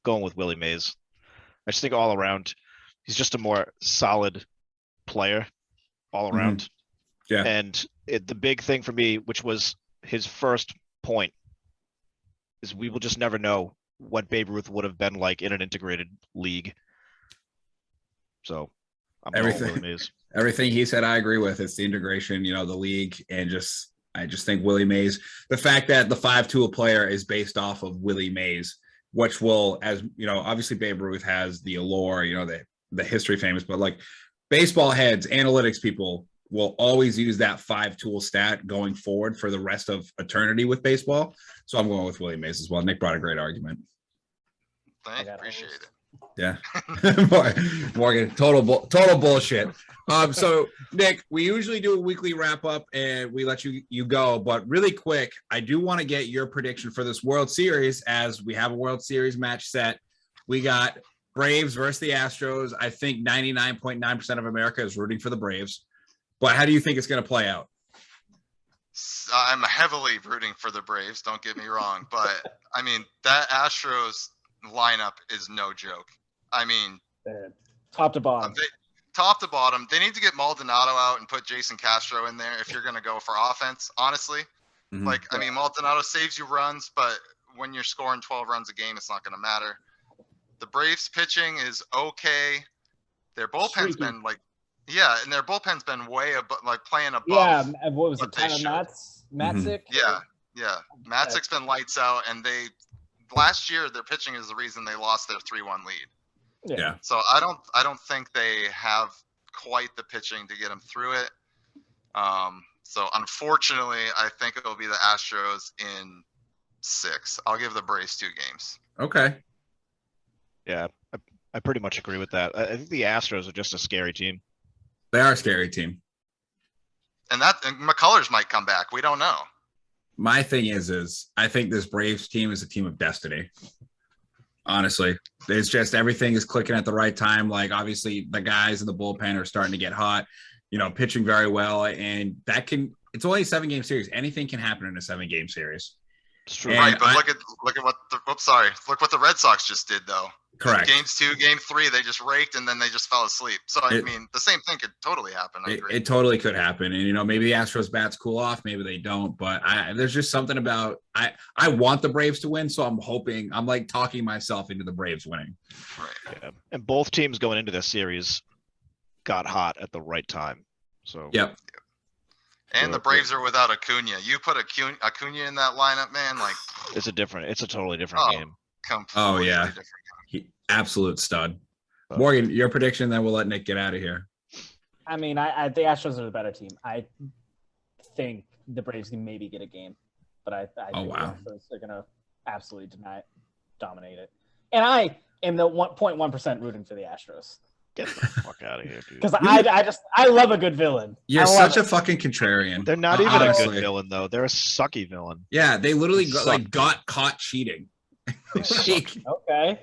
going with Willie Mays. I just think all around, he's just a more solid player all around. Yeah. And the big thing for me, which was his first point, is we will just never know what Babe Ruth would have been like in an integrated league. So I'm going with Willie Mays. Everything he said, I agree with. It's the integration, the league, and I just think Willie Mays, the fact that the 5-tool player is based off of Willie Mays, which will, as obviously Babe Ruth has the allure, the history famous, but like baseball heads, analytics people will always use that 5-tool stat going forward for the rest of eternity with baseball. So I'm going with Willie Mays as well. Nick brought a great argument. Appreciate it. Yeah. Morgan, total bullshit. So Nick, we usually do a weekly wrap up and we let you go, but really quick, I do want to get your prediction for this World Series, as we have a World Series match set. We got Braves versus the Astros. I think 99.9% of America is rooting for the Braves, but how do you think it's going to play out? I'm heavily rooting for the Braves, don't get me wrong, but I mean, that Astros lineup is no joke. I mean, top to bottom. Top to bottom, they need to get Maldonado out and put Jason Castro in there if you're going to go for offense, honestly. Mm-hmm. I mean, Maldonado saves you runs, but when you're scoring 12 runs a game, it's not going to matter. The Braves pitching is okay. Their bullpen's been Yeah, and their bullpen's been way above, like playing above. Yeah, and what was what it? they Tyler should. Matzik? Yeah. Matzik's been lights out, and last year their pitching is the reason they lost their 3-1 lead. Yeah. So I don't think they have quite the pitching to get them through it. So unfortunately, I think it will be the Astros in 6. I'll give the Braves 2 games. Okay. Yeah, I pretty much agree with that. I think the Astros are just a scary team. They are a scary team. And McCullers might come back. We don't know. My thing is I think this Braves team is a team of destiny. Honestly, it's just everything is clicking at the right time. Like obviously the guys in the bullpen are starting to get hot, pitching very well. And it's only a 7-game series. Anything can happen in a 7-game series. It's true. And Right, but look at what look what the Red Sox just did though. Correct. Games 2, game 3, they just raked and then they just fell asleep. So I mean, the same thing could totally happen. I agree. It totally could happen. And maybe the Astros bats cool off, maybe they don't. But there's just something about I want the Braves to win, so I'm like talking myself into the Braves winning. Right. Yeah. And both teams going into this series got hot at the right time. So Yep. And the Braves are without Acuna. You put Acuna in that lineup, man, like it's a totally different game. completely yeah. different. Absolute stud. Morgan, your prediction, then we'll let Nick get out of here. I mean, the Astros are the better team. I think the Braves can maybe get a game, but I think the Astros are going to absolutely dominate it. And I am the 1.1% rooting for the Astros. Get the fuck out of here, dude. Because I love a good villain. You're such a fucking contrarian. They're not even honestly. a good villain, though. They're a sucky villain. Yeah, they literally got caught cheating. Okay.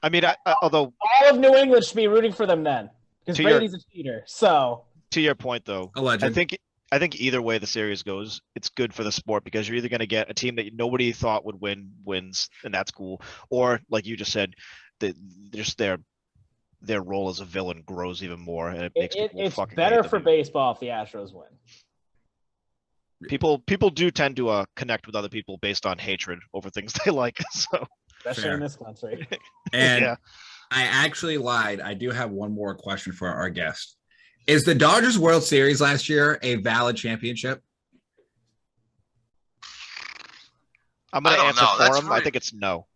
I mean, although all of New England should be rooting for them then, because Brady's a cheater. So to your point, though, alleged. I think either way the series goes, it's good for the sport because you're either going to get a team that nobody thought would wins, and that's cool, or like you just said, just their role as a villain grows even more, and it makes people it's fucking better hate for them. baseball if the Astros win. People do tend to connect with other people based on hatred over things they like. So especially in this country. And yeah. I actually lied. I do have one more question for our guest. Is the Dodgers World Series last year a valid championship? I'm going to answer for That's him. I think it's no.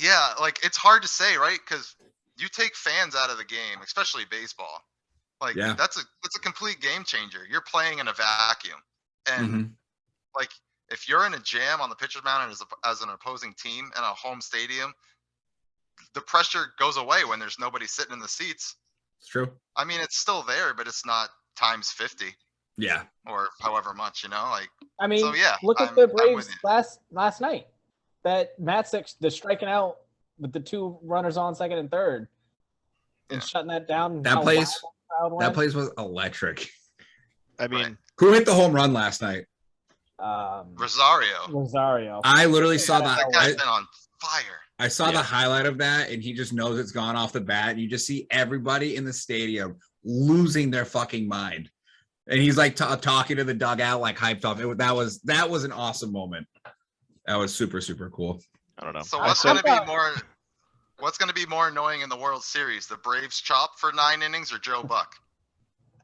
Yeah, like it's hard to say, right? Because you take fans out of the game, especially baseball. Like that's a complete game changer. You're playing in a vacuum, and like if you're in a jam on the pitcher's mound as an opposing team in a home stadium, the pressure goes away when there's nobody sitting in the seats. It's true. I mean, it's still there, but it's not times 50. Yeah. Or however much, like. I mean, so, yeah, look at the Braves last night. That Matzik, the striking out with the 2 runners on second and third, and shutting that down. That place was electric. I mean, who hit the home run last night? Rosario. I literally saw that. That guy's been on fire. I saw the highlight of that, and he just knows it's gone off the bat. And you just see everybody in the stadium losing their fucking mind, and he's like talking to the dugout, like hyped up. That was an awesome moment. That was super, super cool. I don't know. So what's going to be more annoying in the World Series? The Braves chop for 9 innings or Joe Buck?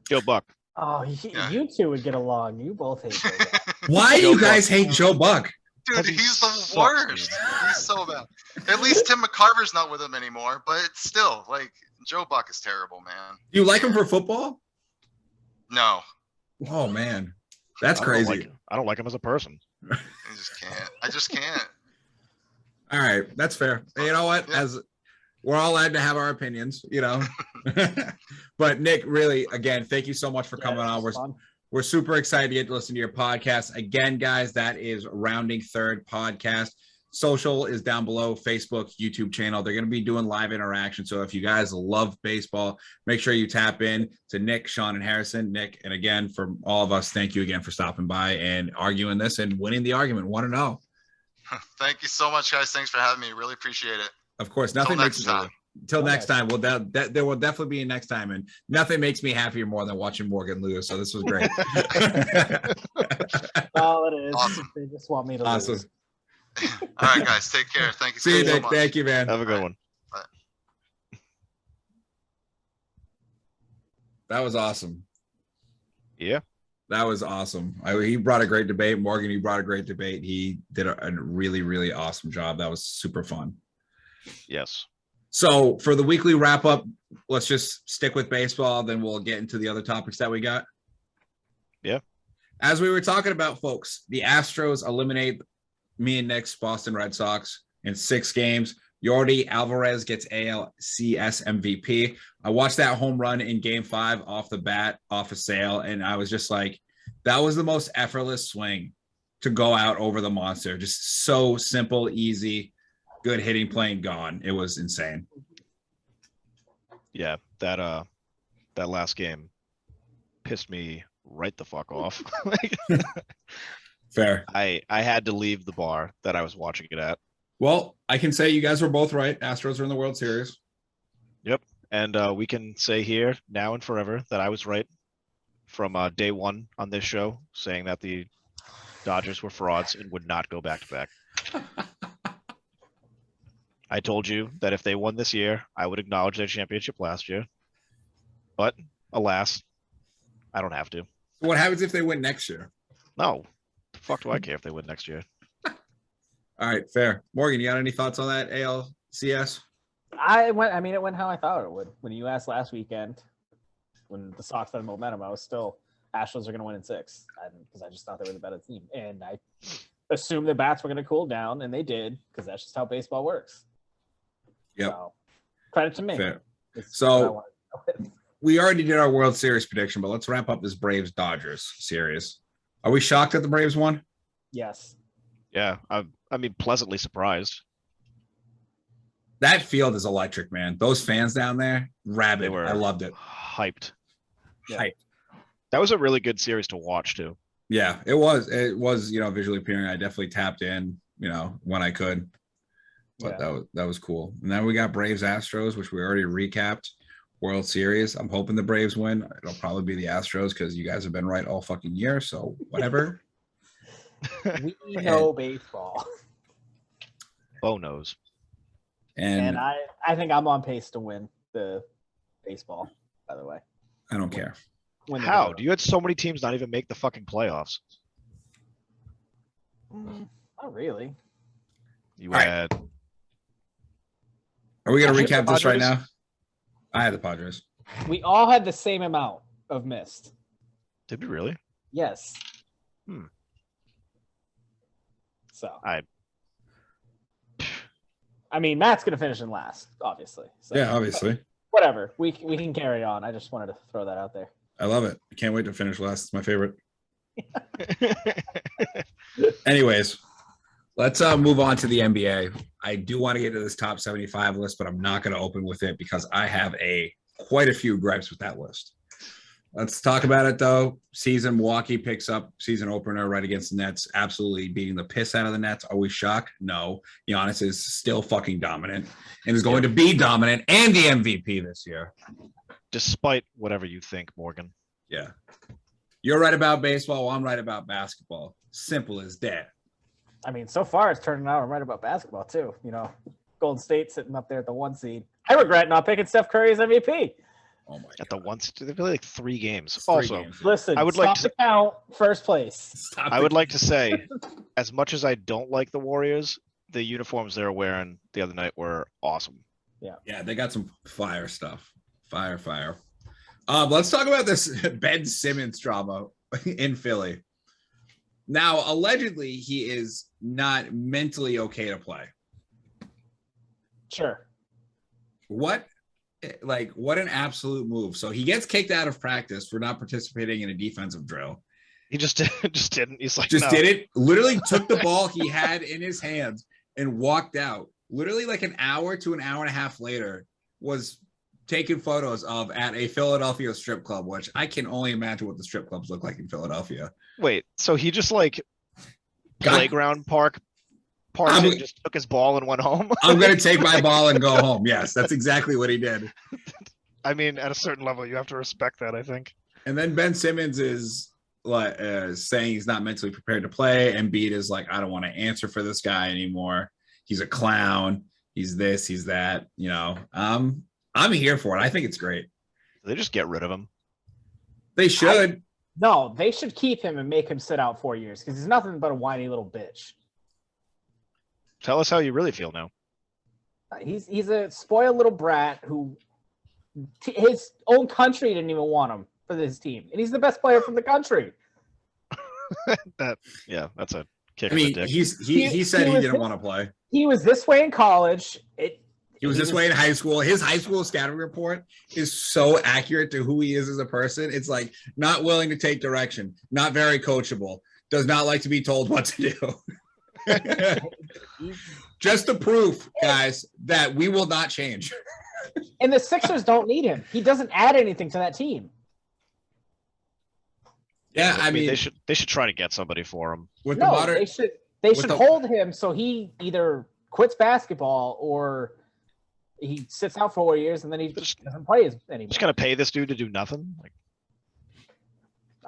Joe Buck. Oh, you two would get along. You both hate Joe Buck. Why do you guys hate Joe Buck? Dude, he's the worst. He's so bad. At least Tim McCarver's not with him anymore, but still, like, Joe Buck is terrible, man. You like him for football? No. Oh, man. That's crazy. I don't like him as a person. I just can't. All right. That's fair. You know what? Yeah. As we're all allowed to have our opinions, But Nick, really, again, thank you so much for coming on. We're super excited to get to listen to your podcast. Again, guys, that is Rounding Third Podcast. Social is down below, Facebook, YouTube channel. They're going to be doing live interaction. So if you guys love baseball, make sure you tap in to Nick, Sean, and Harrison. Nick, and again, from all of us, thank you again for stopping by and arguing this and winning the argument. 1-0. Thank you so much, guys. Thanks for having me. Really appreciate it. Of course. Nothing makes time. Until next time. Well, there will definitely be a next time, and nothing makes me happier more than watching Morgan lose. So this was great. All it is. Awesome. They just want me to awesome. lose. All right, guys. Take care. Thank you. See you, so Nick. much. Thank you, man. Have a good one. That was awesome. Yeah. That was awesome. He brought a great debate. Morgan, you brought a great debate. He did a really, really awesome job. That was super fun. Yes. So for the weekly wrap up, let's just stick with baseball. Then we'll get into the other topics that we got. Yeah. As we were talking about, folks, the Astros eliminate me and Nick's Boston Red Sox in 6 games. Yordi Alvarez gets ALCS MVP. I watched that home run in game 5 off the bat, off a sail, and I was just like, that was the most effortless swing to go out over the monster. Just so simple, easy, good hitting, playing, gone. It was insane. Yeah, that last game pissed me right the fuck off. Fair. I had to leave the bar that I was watching it at. Well, I can say you guys were both right. Astros are in the World Series. Yep. And we can say here now and forever that I was right from day 1 on this show, saying that the Dodgers were frauds and would not go back to back. I told you that if they won this year, I would acknowledge their championship last year. But alas, I don't have to. What happens if they win next year? No. The fuck do I care if they win next year? All right, fair. Morgan, you got any thoughts on that ALCS? It went how I thought it would. When you asked last weekend, when the Sox had momentum, I was still Astros are going to win in 6 because I just thought they were the better team, and I assumed the bats were going to cool down, and they did because that's just how baseball works. Yep. So, credit to me. Fair. It's So we already did our World Series prediction, but let's wrap up this Braves Dodgers series. Are we shocked that the Braves won? Yes. Yeah, I mean, pleasantly surprised. That field is electric, man. Those fans down there, rabid. They were I loved it. Hyped. Yeah. Hyped. That was a really good series to watch too. Yeah, it was. It was, visually appealing. I definitely tapped in, when I could. But that was cool. And then we got Braves Astros, which we already recapped. World Series. I'm hoping the Braves win. It'll probably be the Astros because you guys have been right all fucking year. So whatever. We know baseball. Bo knows. And I think I'm on pace to win the baseball, by the way. I don't care. How? You had so many teams not even make the fucking playoffs. Not really. You All right. had. Are we going to I had recap the this right Padres. now? I had the Padres. We all had the same amount of missed. Did we really? Yes. So. I mean, Matt's going to finish in last, obviously. So, Yeah, obviously. whatever. We can carry on. I just wanted to throw that out there. I love it. I can't wait to finish last. It's my favorite. Anyways, let's move on to the NBA. I do want to get to this top 75 list, but I'm not going to open with it because I have quite a few gripes with that list. Let's talk about it though. Milwaukee picks up season opener right against the Nets, absolutely beating the piss out of the Nets. Are we shocked? No. Giannis is still fucking dominant and is going to be dominant and the MVP this year. Despite whatever you think, Morgan. Yeah. You're right about baseball. Well, I'm right about basketball. Simple as that. I mean, so far it's turning out I'm right about basketball too. Golden State sitting up there at the 1 seed. I regret not picking Steph Curry as MVP. Oh my At the once, they play like 3 games. It's 3 Also, games. Listen, I would stop like to- the count. First place. Stop I it. would like to say, as much as I don't like the Warriors, the uniforms they were wearing the other night were awesome. Yeah, they got some fire stuff. Fire. Let's talk about this Ben Simmons drama in Philly. Now, allegedly, he is not mentally okay to play. Sure. What an absolute move. So he gets kicked out of practice for not participating in a defensive drill. He just didn't. He's like, Just no. did it. Literally took the ball he had in his hands and walked out. Literally like an hour to an hour and a half later was taking photos of at a Philadelphia strip club, which I can only imagine what the strip clubs look like in Philadelphia. Wait, so he just like God. playground parked and just took his ball and went home? I'm going to take my ball and go home. Yes, that's exactly what he did. I mean, at a certain level, you have to respect that, I think. And then Ben Simmons is like saying he's not mentally prepared to play. Embiid is like, I don't want to answer for this guy anymore. He's a clown. He's this, he's that. I'm here for it. I think it's great. They just get rid of him. They should. No, they should keep him and make him sit out 4 years because he's nothing but a whiny little bitch. Tell us how you really feel now. He's a spoiled little brat who his own country didn't even want him for this team, and he's the best player from the country. That's a kick I in the mean, dick. he said he didn't want to play. He was this way in college. He was this way in high school. His high school scouting report is so accurate to who he is as a person. It's like not willing to take direction, not very coachable, does not like to be told what to do. Just the proof, guys, that we will not change. And the Sixers don't need him. He doesn't add anything to that team. Yeah, I mean, they should try to get somebody for him. With No, the modern, they should hold him so he either quits basketball or he sits out 4 years and then he doesn't play anymore. Just gonna pay this dude to do nothing. Like,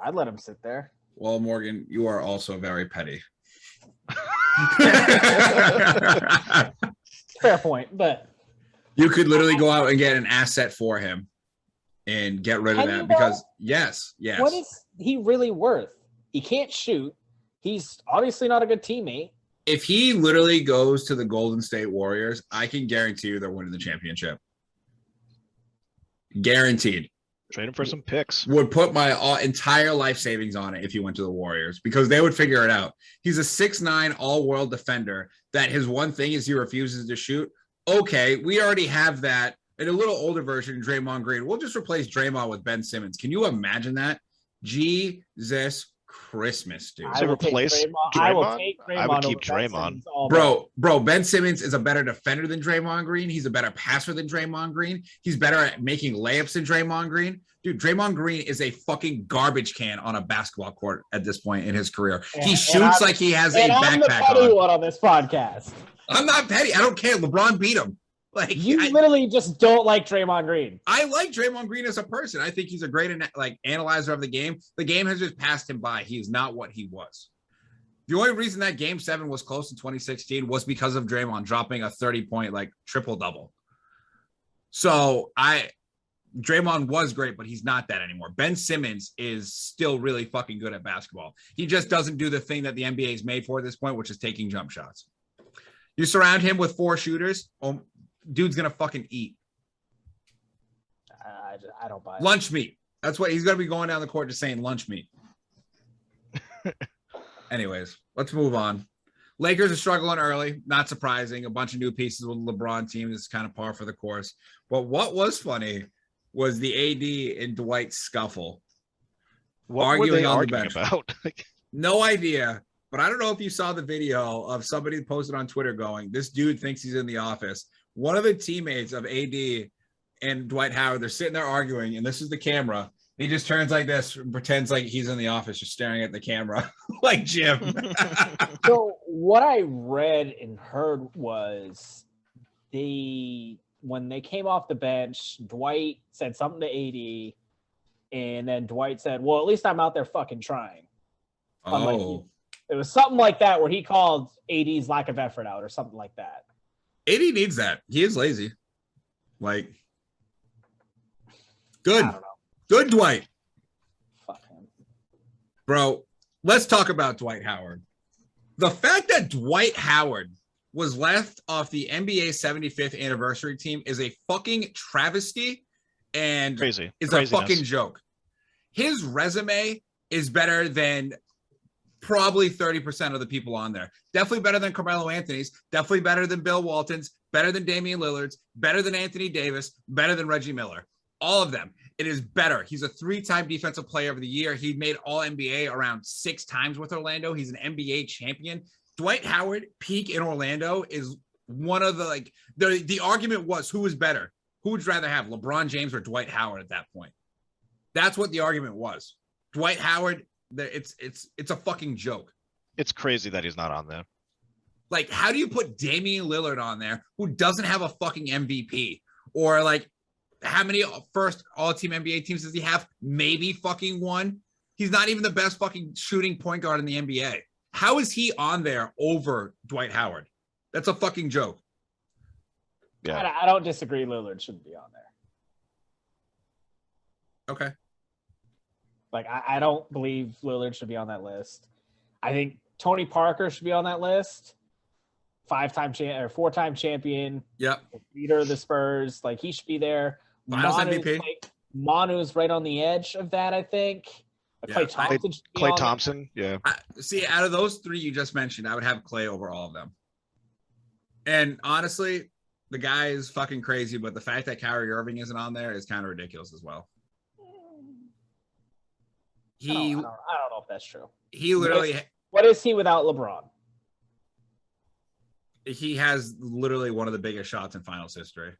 I'd let him sit there. well, Morgan, you are also very petty. Fair point, but You could literally go out and get an asset for him and get rid of Can you that though? because yes. what is he really worth? He can't shoot. He's obviously not a good teammate. If he literally goes to the Golden State Warriors, I can guarantee you they're winning the championship. Guaranteed. trade him for some picks. Would put my entire life savings on it if he went to the Warriors because they would figure it out. He's a 6'9" all-world defender that his one thing is he refuses to shoot. Okay, we already have that in a little older version of Draymond Green. We'll just replace Draymond with Ben Simmons. Can you imagine that? Jesus Christmas, dude. So replace I will Draymond? take Draymond. I would keep over Ben Draymond. Simmons all day. Bro, Ben Simmons is a better defender than Draymond Green. He's a better passer than Draymond Green. He's better at making layups than Draymond Green. Dude, Draymond Green is a fucking garbage can on a basketball court at this point in his career. He shoots like he has a I'm the backpack petty on. one on this podcast. I'm not petty. I don't care. LeBron beat him. Like You literally just don't like Draymond Green. I like Draymond Green as a person. I think he's a great analyzer of the game. The game has just passed him by. He is not what he was. The only reason that Game 7 was close in 2016 was because of Draymond dropping a 30-point triple-double. So Draymond was great, but he's not that anymore. Ben Simmons is still really fucking good at basketball. He just doesn't do the thing that the NBA is made for at this point, which is taking jump shots. You surround him with 4 shooters, dude's gonna fucking eat. I don't buy it. Lunch meat. That's what he's gonna be going down the court just saying lunch meat. Anyways, let's move on. Lakers are struggling early, not surprising. A bunch of new pieces with the LeBron team. This is kind of par for the course. But what was funny was the AD and Dwight scuffle. What were they arguing on the arguing bench. about? No idea, but I don't know if you saw the video of somebody posted on Twitter going, this dude thinks he's in the office. One of the teammates of AD and Dwight Howard, they're sitting there arguing, and this is the camera. He just turns like this and pretends like he's in the office, just staring at the camera like Jim. So what I read and heard was when they came off the bench, Dwight said something to AD, and then Dwight said, well, at least I'm out there fucking trying. Oh, It was something like that where he called AD's lack of effort out or something like that. AD needs that. He is lazy. Good. I don't know. Good, Dwight. Fuck him. Bro, let's talk about Dwight Howard. The fact that Dwight Howard was left off the NBA 75th anniversary team is a fucking travesty and Crazy. it's Craziness. a fucking joke. His resume is better than probably 30% of the people on there. Definitely better than Carmelo Anthony's, definitely better than Bill Walton's, better than Damian Lillard's, better than Anthony Davis, better than Reggie Miller. All of them. It is better. He's a 3-time defensive player of the year. He made all NBA around 6 times with Orlando. He's an NBA champion. Dwight Howard peak in Orlando is one of the argument was who is better? Who would you rather have, LeBron James or Dwight Howard at that point? That's what the argument was. Dwight Howard, it's a fucking joke. It's crazy that he's not on there. How do you put Damian Lillard on there who doesn't have a fucking MVP? Or how many first all-team NBA teams does he have? Maybe fucking 1. He's not even the best fucking shooting point guard in the NBA. How is he on there over Dwight Howard? That's a fucking joke. Yeah. I don't disagree. Lillard shouldn't be on there. Okay. Like, I don't believe Lillard should be on that list. I think Tony Parker should be on that list. 4-time champion. Yep. Leader of the Spurs. Like, he should be there. Finals MVP. Manu's right on the edge of that, I think. Yeah, Klay Thompson. Klay Thompson. Yeah. See, out of those three you just mentioned, I would have Klay over all of them. And honestly, the guy is fucking crazy, but the fact that Kyrie Irving isn't on there is kind of ridiculous as well. I don't know if that's true. He literally. What is he without LeBron? He has literally one of the biggest shots in finals history.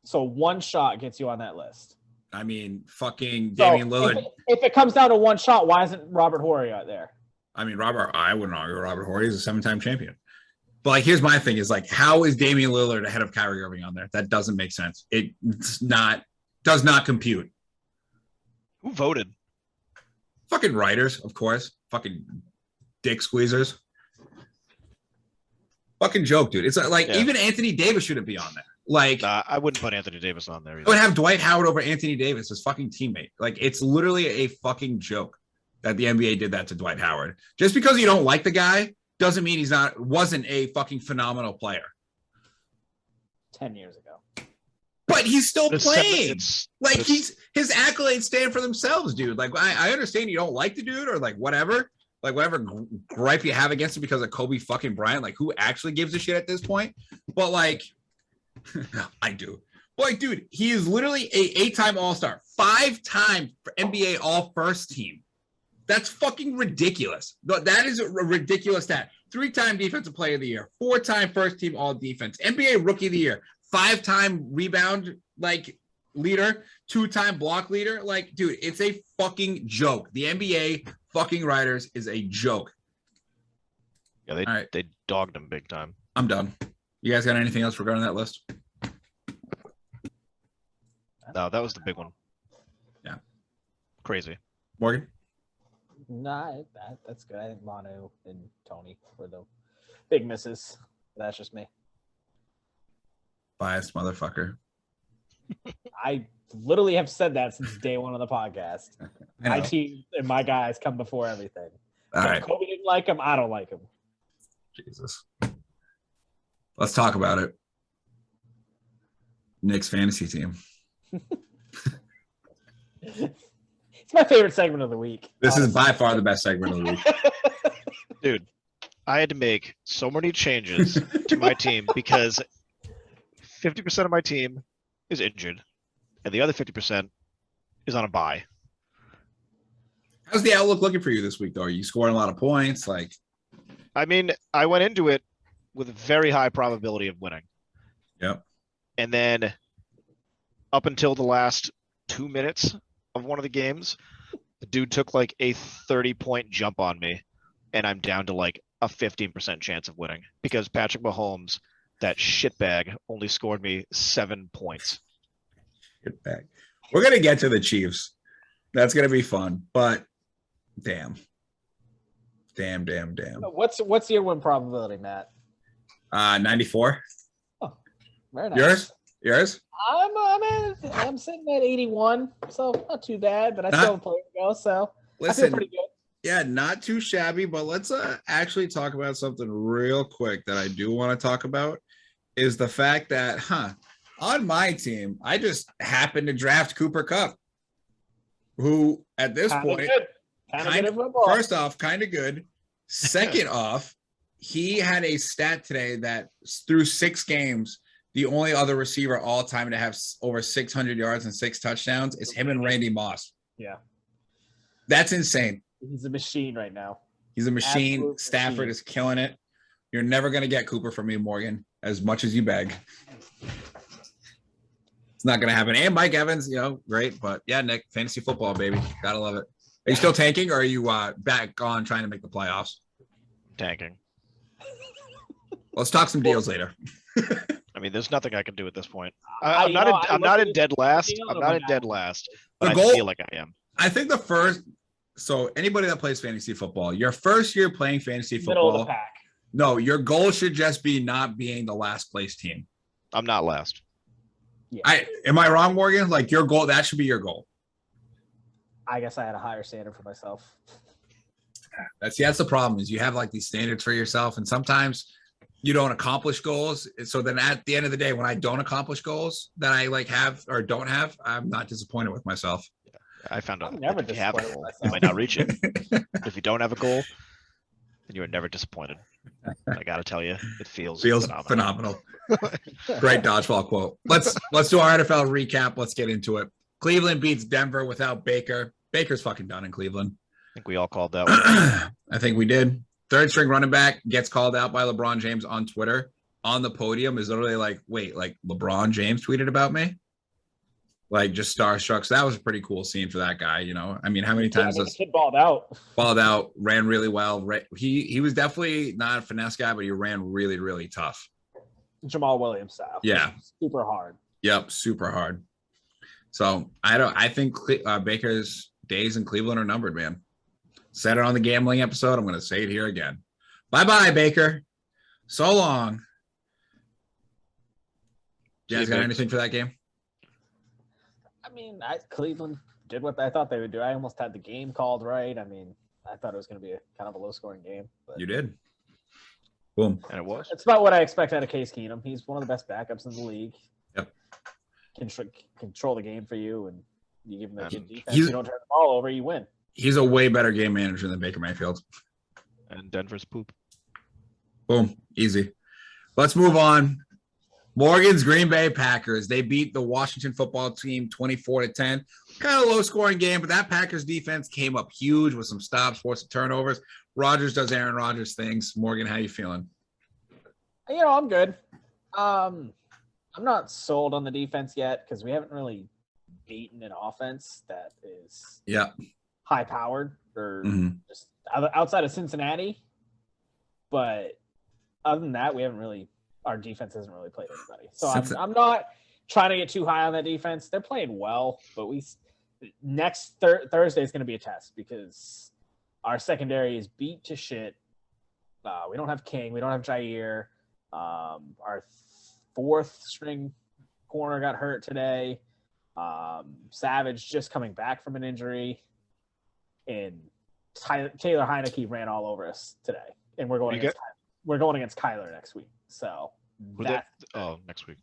So one shot gets you on that list. I mean, fucking Damian Lillard. If it comes down to one shot, why isn't Robert Horry out there? I mean, I wouldn't argue with Robert Horry. He's a 7-time champion. But like, here's my thing: is like, how is Damian Lillard ahead of Kyrie Irving on there? That doesn't make sense. Does not compute. Who voted? Fucking writers, of course. Fucking dick squeezers. Fucking joke, dude. It's like even Anthony Davis shouldn't be on there. Like, I wouldn't put Anthony Davis on there either. I would have Dwight Howard over Anthony Davis, his fucking teammate. Like, it's literally a fucking joke that the NBA did that to Dwight Howard. Just because you don't like the guy doesn't mean wasn't a fucking phenomenal player. 10 years ago. But he's still playing. His accolades stand for themselves, dude. Like, I understand you don't like the dude or like whatever gripe you have against him because of Kobe fucking Bryant. Like, who actually gives a shit at this point? But like, I do. But like, dude, he is literally a 8-time All-Star, 5-time NBA All-First team. That's fucking ridiculous. That is a ridiculous stat. 3-time Defensive Player of the Year, 4-time First Team All Defense, NBA Rookie of the Year, 5-time rebound leader, 2-time block leader. Like, dude, it's a fucking joke. The NBA fucking writers is a joke. Yeah, they dogged him big time. I'm done. You guys got anything else regarding that list? No, that was the big one. Yeah. Crazy. Morgan? Nah, that's good. I think Manu and Tony were the big misses. That's just me. Biased motherfucker. I literally have said that since day one of the podcast. My team and my guys come before everything. All right. Kobe didn't like him. I don't like him. Jesus. Let's talk about it. Knicks fantasy team. It's my favorite segment of the week. This is by far the best segment of the week. Dude, I had to make so many changes to my team because 50% of my team is injured and the other 50% is on a bye. How's the outlook looking for you this week, though? Are you scoring a lot of points? Like, I mean, I went into it with a very high probability of winning. Yep. And then up until the last 2 minutes of one of the games, the dude took like a 30-point jump on me, and I'm down to like a 15% chance of winning because Patrick Mahomes, that shitbag, only scored me 7 points. Shitbag. We're gonna get to the Chiefs. That's gonna be fun, but damn. What's your win probability, Matt? 94. Oh, very nice. Yours? I'm sitting at 81, so not too bad, but I still have a player to go, so listen, I feel pretty good. Yeah, not too shabby, but let's actually talk about something real quick that I do want to talk about is the fact that, on my team, I just happened to draft Cooper Kupp, who at this point, first off, kind of good. Second off, he had a stat today that through 6 games, the only other receiver all time to have over 600 yards and 6 touchdowns is him and Randy Moss. Yeah. That's insane. He's a machine right now. He's a machine. Absolute Stafford machine. is killing it. You're never going to get Cooper from me, Morgan, as much as you beg. It's not going to happen. And Mike Evans, great. But yeah, Nick, fantasy football, baby. Gotta love it. Are you still tanking or are you back on trying to make the playoffs? Tanking. Let's talk some deals later. I mean, there's nothing I can do at this point. I'm not in dead last. I'm not in dead last, but I feel like I am. I think so anybody that plays fantasy football, your first year playing fantasy Middle football, of the pack. no, your goal should just be not being the last place team. I'm not last. Yeah. Am I wrong, Morgan? Like your goal, that should be your goal. I guess I had a higher standard for myself. That's the problem is you have like these standards for yourself, and sometimes you don't accomplish goals. So then at the end of the day, when I don't accomplish goals that I like have or don't have, I'm not disappointed with myself. I found out I'm never that if you have a disappointed goal, with you myself. might not reach it. If you don't have a goal, then you are never disappointed. I gotta tell you, it feels phenomenal. Great dodgeball quote. Let's do our NFL recap. Let's get into it. Cleveland beats Denver without Baker. Baker's fucking done in Cleveland. I think we all called that one. I think we did. Third string running back gets called out by LeBron James on Twitter. On the podium is literally like, wait, like LeBron James tweeted about me? Like just starstruck. So that was a pretty cool scene for that guy, you know. I mean, how many times the kid balled out? Balled out, ran really well. He was definitely not a finesse guy, but he ran really, really tough. Jamal Williams style. Yeah. Super hard. Yep, super hard. So I think Baker's days in Cleveland are numbered, man. Said it on the gambling episode. I'm going to say it here again. Bye-bye, Baker. So long. You guys got anything for that game? I mean, Cleveland did what I thought they would do. I almost had the game called right. I mean, I thought it was going to be a kind of a low-scoring game. But You did. Boom. And it was. it's about what I expect out of Case Keenum. He's one of the best backups in the league. Yep. Can control the game for you, and you give him a good defense. He's- You don't turn the ball over, you win. He's a way better game manager than Baker Mayfield. And Denver's poop. Boom. Easy. Let's move on. Morgan's Green Bay Packers. They beat the Washington football team 24-10. Kind of low scoring game, but that Packers defense came up huge with some stops, forced turnovers. Rodgers does Aaron Rodgers things. Morgan, how you feeling? You know, I'm good. I'm not sold on the defense yet because we haven't really beaten an offense that is high powered or just outside of Cincinnati. But other than that, we haven't really. Our defense hasn't really played anybody. So I'm not trying to get too high on that defense. They're playing well, but next Thursday is going to be a test because our secondary is beat to shit. We don't have King. We don't have Jair. Our fourth string corner got hurt today. Savage just coming back from an injury. And Taylor Heineke ran all over us today. And we're going against Kyler next week. So next week.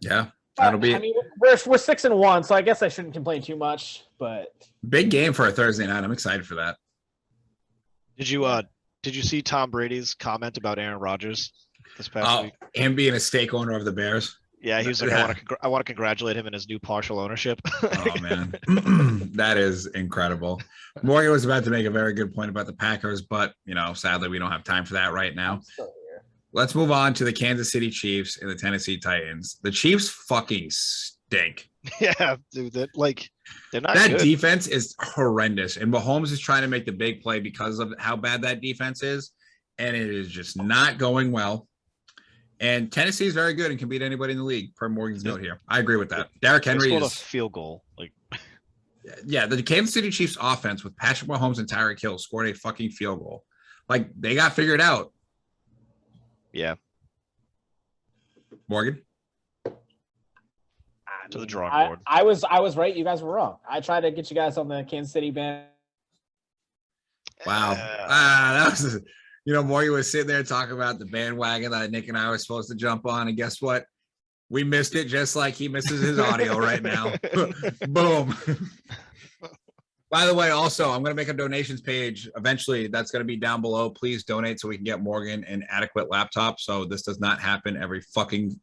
Yeah. That'll be. I mean, we're 6-1, so I guess I shouldn't complain too much. But big game for a Thursday night. I'm excited for that. Did you see Tom Brady's comment about Aaron Rodgers this past week? Him being a stake owner of the Bears. Yeah, he was like, I want to congratulate him in his new partial ownership. Oh man, that is incredible. Morgan was about to make a very good point about the Packers, but sadly we don't have time for that right now. Let's move on to the Kansas City Chiefs and the Tennessee Titans. The Chiefs fucking stink. Yeah, dude, they're not that good. Defense is horrendous, and Mahomes is trying to make the big play because of how bad that defense is, and it is just not going well. And Tennessee is very good and can beat anybody in the league, per Morgan's note here. I agree with that. Derrick Henry scored is a field goal. Yeah, the Kansas City Chiefs offense with Patrick Mahomes and Tyreek Hill scored a fucking field goal. Like they got figured out. Yeah. Morgan? To the drawing board. I was right. You guys were wrong. I tried to get you guys on the Kansas City band. Wow. That was, Morgan was sitting there talking about the bandwagon that Nick and I were supposed to jump on. And guess what? We missed it just like he misses his audio right now. Boom. By the way, also, I'm going to make a donations page. Eventually, that's going to be down below. Please donate so we can get Morgan an adequate laptop. So this does not happen every fucking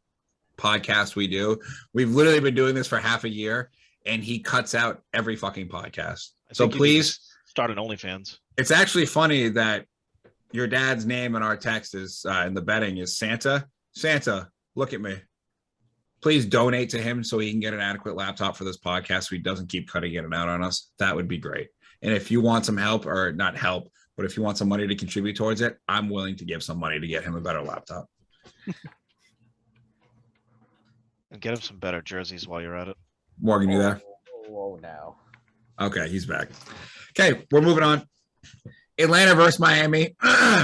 podcast we do. We've literally been doing this for half a year, and he cuts out every fucking podcast. So please start an OnlyFans. It's actually funny that your dad's name in our text is in the betting is Santa. Santa, look at me. Please donate to him so he can get an adequate laptop for this podcast so he doesn't keep cutting it out on us. That would be great. And if you want some help, or not help, but if you want some money to contribute towards it, I'm willing to give some money to get him a better laptop. And get him some better jerseys while you're at it. Morgan, you there? Oh, no. Okay, he's back. Okay, we're moving on. Atlanta versus Miami.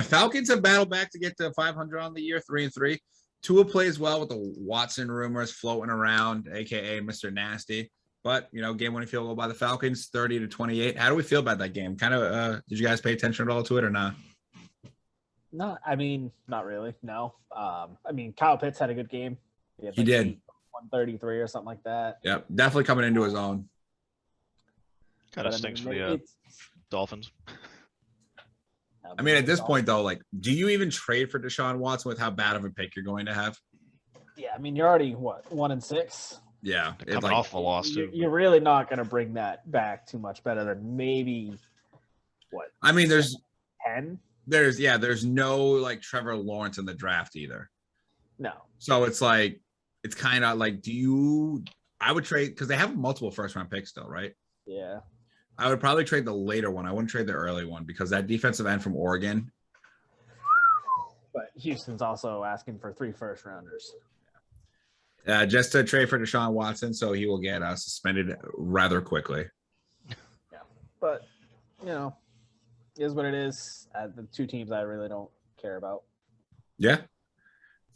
Falcons have battled back to get to 500 on the year, 3-3. Tua plays well with the Watson rumors floating around, a.k.a. Mr. Nasty. But game-winning field goal by the Falcons, 30-28. How do we feel about that game? Kind of. Did you guys pay attention at all to it or not? No, I mean, not really. No. I mean, Kyle Pitts had a good game. He did. 133 or something like that. Yep, definitely coming into his own. Kind of stinks for the Dolphins. I mean, at this point, though, like, do you even trade for Deshaun Watson with how bad of a pick you're going to have? Yeah, I mean, you're already, 1-6? Yeah. Coming off a loss, too. You're really not going to bring that back too much better than maybe, I mean, there's 10? There's no, like, Trevor Lawrence in the draft either. No. So it's like, it's kind of like, I would trade, because they have multiple first-round picks still, right? Yeah. I would probably trade the later one. I wouldn't trade the early one because that defensive end from Oregon. But Houston's also asking for 3 first-rounders. Just to trade for Deshaun Watson, so he will get suspended rather quickly. Yeah. But, it is what it is. The 2 teams I really don't care about. Yeah.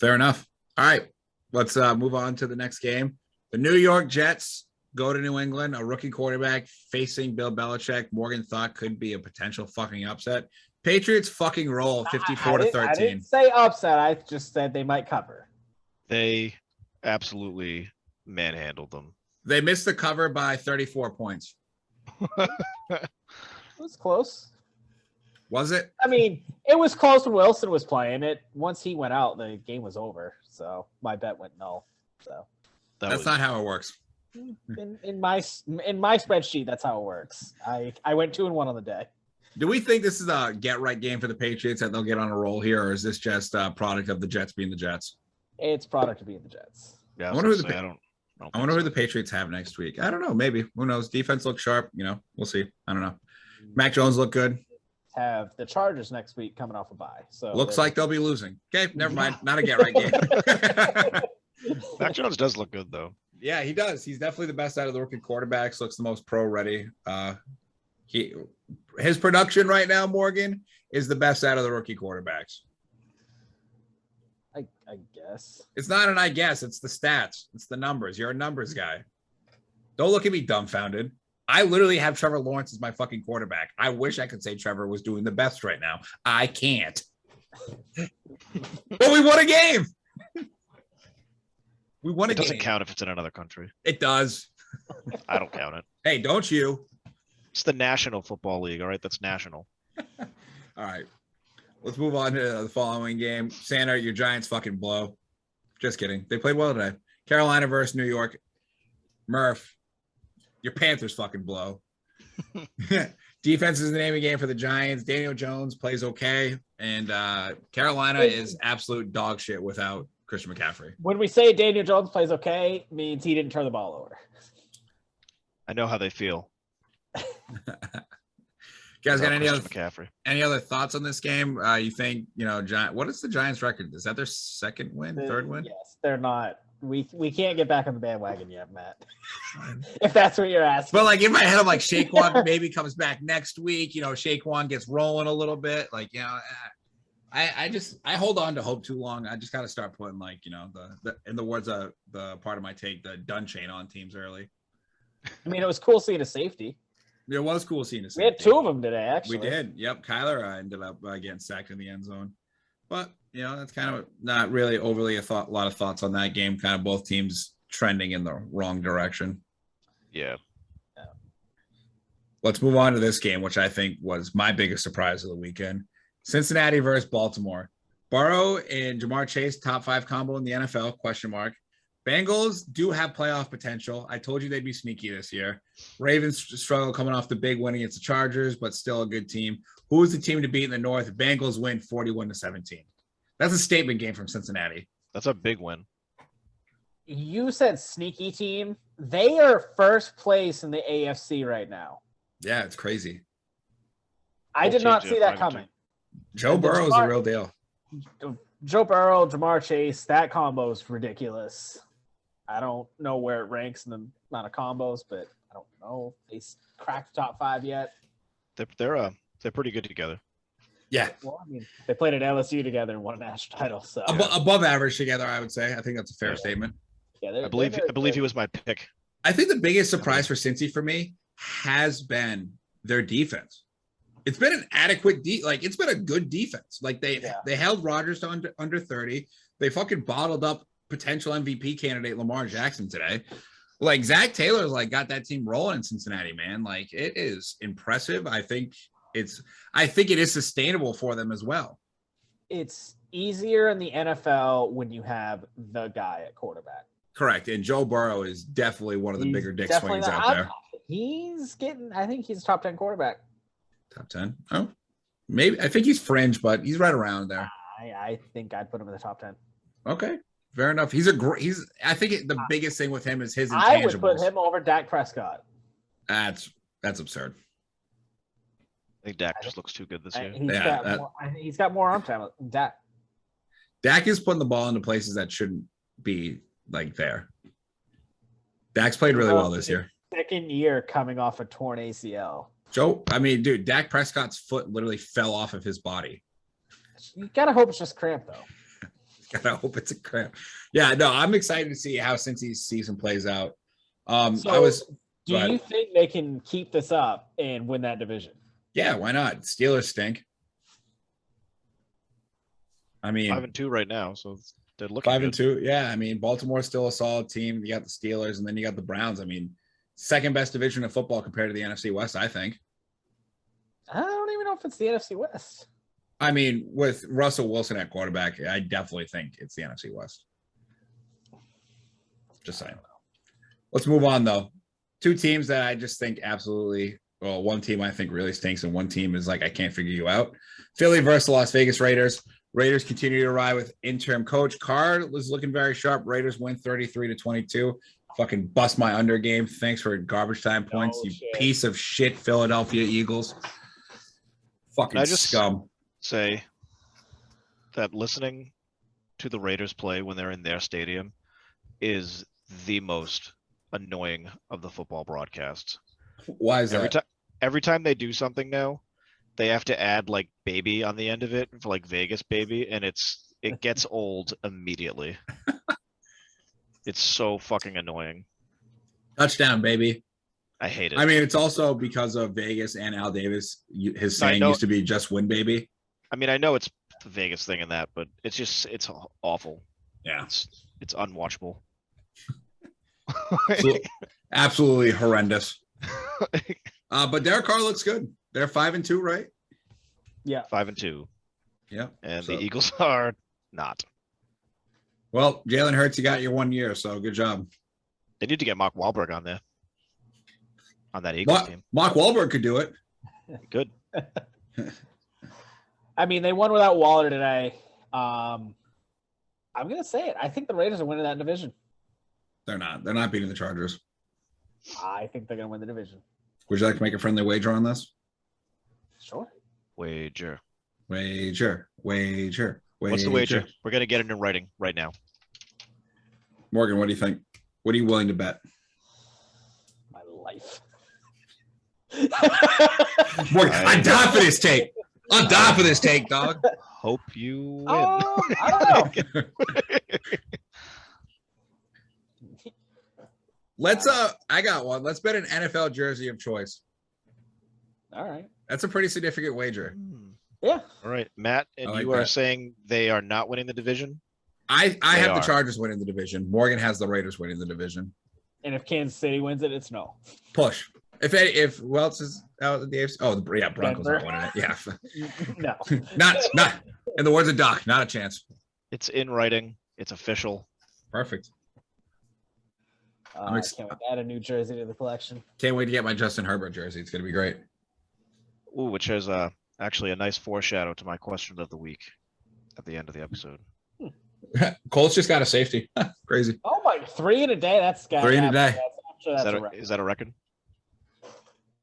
Fair enough. All right. Let's move on to the next game. The New York Jets go to New England, a rookie quarterback facing Bill Belichick. Morgan thought could be a potential fucking upset. Patriots fucking roll 54-13. I didn't say upset. I just said they might cover. They absolutely manhandled them. They missed the cover by 34 points. It was close. Was it? I mean, it was close when Wilson was playing it. Once he went out, the game was over. So my bet went null. So that's not how it works. In my spreadsheet, that's how it works. I went 2-1 on the day. Do we think this is a get right game for the Patriots that they'll get on a roll here, or is this just a product of the Jets being the Jets? It's product of being the Jets. Yeah, I wonder who the Patriots have next week. I don't know. Maybe. Who knows? Defense looks sharp. We'll see. I don't know. Mac Jones looked good. Have the Chargers next week coming off a bye. So looks like they'll be losing. Okay, never mind. Not a get right game. Mac Jones does look good though. Yeah, he does. He's definitely the best out of the rookie quarterbacks. Looks the most pro ready. His production right now, Morgan, is the best out of the rookie quarterbacks. I guess. It's not an I guess. It's the stats. It's the numbers. You're a numbers guy. Don't look at me dumbfounded. I literally have Trevor Lawrence as my fucking quarterback. I wish I could say Trevor was doing the best right now. I can't. But we won a game. We won a game. It doesn't count if it's in another country. It does. I don't count it. Hey, don't you? It's the National Football League, all right? That's national. All right. Let's move on to the following game. Santa, your Giants fucking blow. Just kidding. They played well today. Carolina versus New York. Murph, your Panthers fucking blow. Defense is the name of the game for the Giants. Daniel Jones plays okay. And Carolina is absolute dog shit without Christian McCaffrey. When we say Daniel Jones plays okay, means he didn't turn the ball over. I know how they feel. You guys got any other thoughts on this game? You think, what is the Giants record? Is that their second win, third win? Yes, they're not. We can't get back on the bandwagon yet, Matt. If that's what you're asking. But like in my head, I'm like Saquon maybe comes back next week. Saquon gets rolling a little bit. Like, I hold on to hope too long. I just got to start putting like, the in the words of the part of my take, the done chain on teams early. I mean, it was cool seeing a safety. It was cool seeing a safety. We had 2 of them today, actually. We did. Yep. Kyler ended up getting sacked in the end zone. But, that's kind of not really overly a lot of thoughts on that game. Kind of both teams trending in the wrong direction. Yeah. Let's move on to this game, which I think was my biggest surprise of the weekend. Cincinnati versus Baltimore. Burrow and Jamar Chase, top 5 combo in the NFL, ? Bengals do have playoff potential. I told you they'd be sneaky this year. Ravens struggle coming off the big win against the Chargers, but still a good team. Who is the team to beat in the North? Bengals win 41-17. That's a statement game from Cincinnati. That's a big win. You said sneaky team. They are first place in the AFC right now. Yeah, it's crazy. I did not see that coming. Joe Burrow is the real deal. Joe Burrow, Jamar Chase, that combo is ridiculous. I don't know where it ranks in the amount of combos, but I don't know if they cracked the top 5 yet. They're pretty good together. Yeah. Well, I mean, they played at LSU together and won a national title. So above average together, I would say. I think that's a fair statement. Yeah, I believe he was my pick I think the biggest surprise for Cincy for me has been their defense. It's been an adequate it's been a good defense. Like they held Rodgers to under 30. They fucking bottled up potential MVP candidate Lamar Jackson today. Like Zach Taylor's like got that team rolling in Cincinnati, man. Like it is impressive. I think it is sustainable for them as well. It's easier in the NFL when you have the guy at quarterback. Correct. And Joe Burrow is definitely one of the bigger dick swings out there. I think he's a top 10 quarterback. Top 10? Oh, maybe. I think he's fringe, but he's right around there. I think I'd put him in the top 10. Okay. Fair enough. I think the biggest thing with him is his intangibles. I would put him over Dak Prescott. That's absurd. I think Dak just looks too good this year. I think he's got more arm talent than Dak. Dak is putting the ball into places that shouldn't be like there. Dak's played really well this year. Second year coming off a torn ACL. Dude, Dak Prescott's foot literally fell off of his body. You gotta hope it's just cramp though. Gotta hope it's a cramp. Yeah, no, I'm excited to see how Cincy's season plays out. Do you think they can keep this up and win that division? Yeah, why not? Steelers stink. I mean, 5-2 right now, so they're looking 5-2. Yeah, I mean, Baltimore's still a solid team. You got the Steelers, and then you got the Browns. I mean, second best division of football compared to the NFC West, I think. I don't even know if it's the NFC West. I mean, with Russell Wilson at quarterback, I definitely think it's the NFC West. Just saying. Let's move on, though. Two teams that I just think absolutely – well, one team I think really stinks, and one team is like, I can't figure you out. Philly versus the Las Vegas Raiders. Raiders continue to ride with interim coach. Carr was looking very sharp. Raiders win 33-22. Fucking bust my under game. Thanks for garbage time points, piece of shit Philadelphia Eagles. Fucking scum. Say that listening to the Raiders play when they're in their stadium is the most annoying of the football broadcasts. Why is that? Every time they do something now, they have to add like baby on the end of it for like Vegas baby, and it gets old immediately. It's so fucking annoying. Touchdown, baby. I hate it. I mean, it's also because of Vegas and Al Davis. His saying used to be just win, baby. I mean, I know it's the Vegas thing and that, but it's awful. Yeah. It's unwatchable. Absolutely horrendous. But Derek Carr looks good. They're 5-2, right? Yeah. 5-2. Yeah. And the Eagles are not. Well, Jalen Hurts, you got your 1 year, so good job. They need to get Mark Wahlberg on there. On that Eagles team. Mark Wahlberg could do it. Good. I mean, they won without Waller today. I'm going to say it. I think the Raiders are winning that division. They're not. They're not beating the Chargers. I think they're going to win the division. Would you like to make a friendly wager on this? Sure. Wager. What's the wager? We're going to get it in writing right now. Morgan, what do you think? What are you willing to bet? My life. Morgan, I'm down for this take. I'm down for this take, dog. Hope you win. I don't know. Let's I got one. Let's bet an NFL jersey of choice. All right. That's a pretty significant wager. Yeah. All right, Matt, and like you are that. saying they are not winning the division? I have the Chargers winning the division. Morgan has the Raiders winning the division. And if Kansas City wins it, it's no. Push. If who else is out of the AFC? Oh, Broncos Denver. not winning it. Yeah. No. Not in the words of Doc, not a chance. It's in writing. It's official. Perfect. Can't wait to add a new jersey to the collection. Can't wait to get my Justin Herbert jersey. It's gonna be great. Ooh, which has actually a nice foreshadow to my question of the week at the end of the episode. Colts just got a safety. Crazy. Oh my, 3 in a day. That's got 3 in a day. I'm sure that's a record. Is that a record?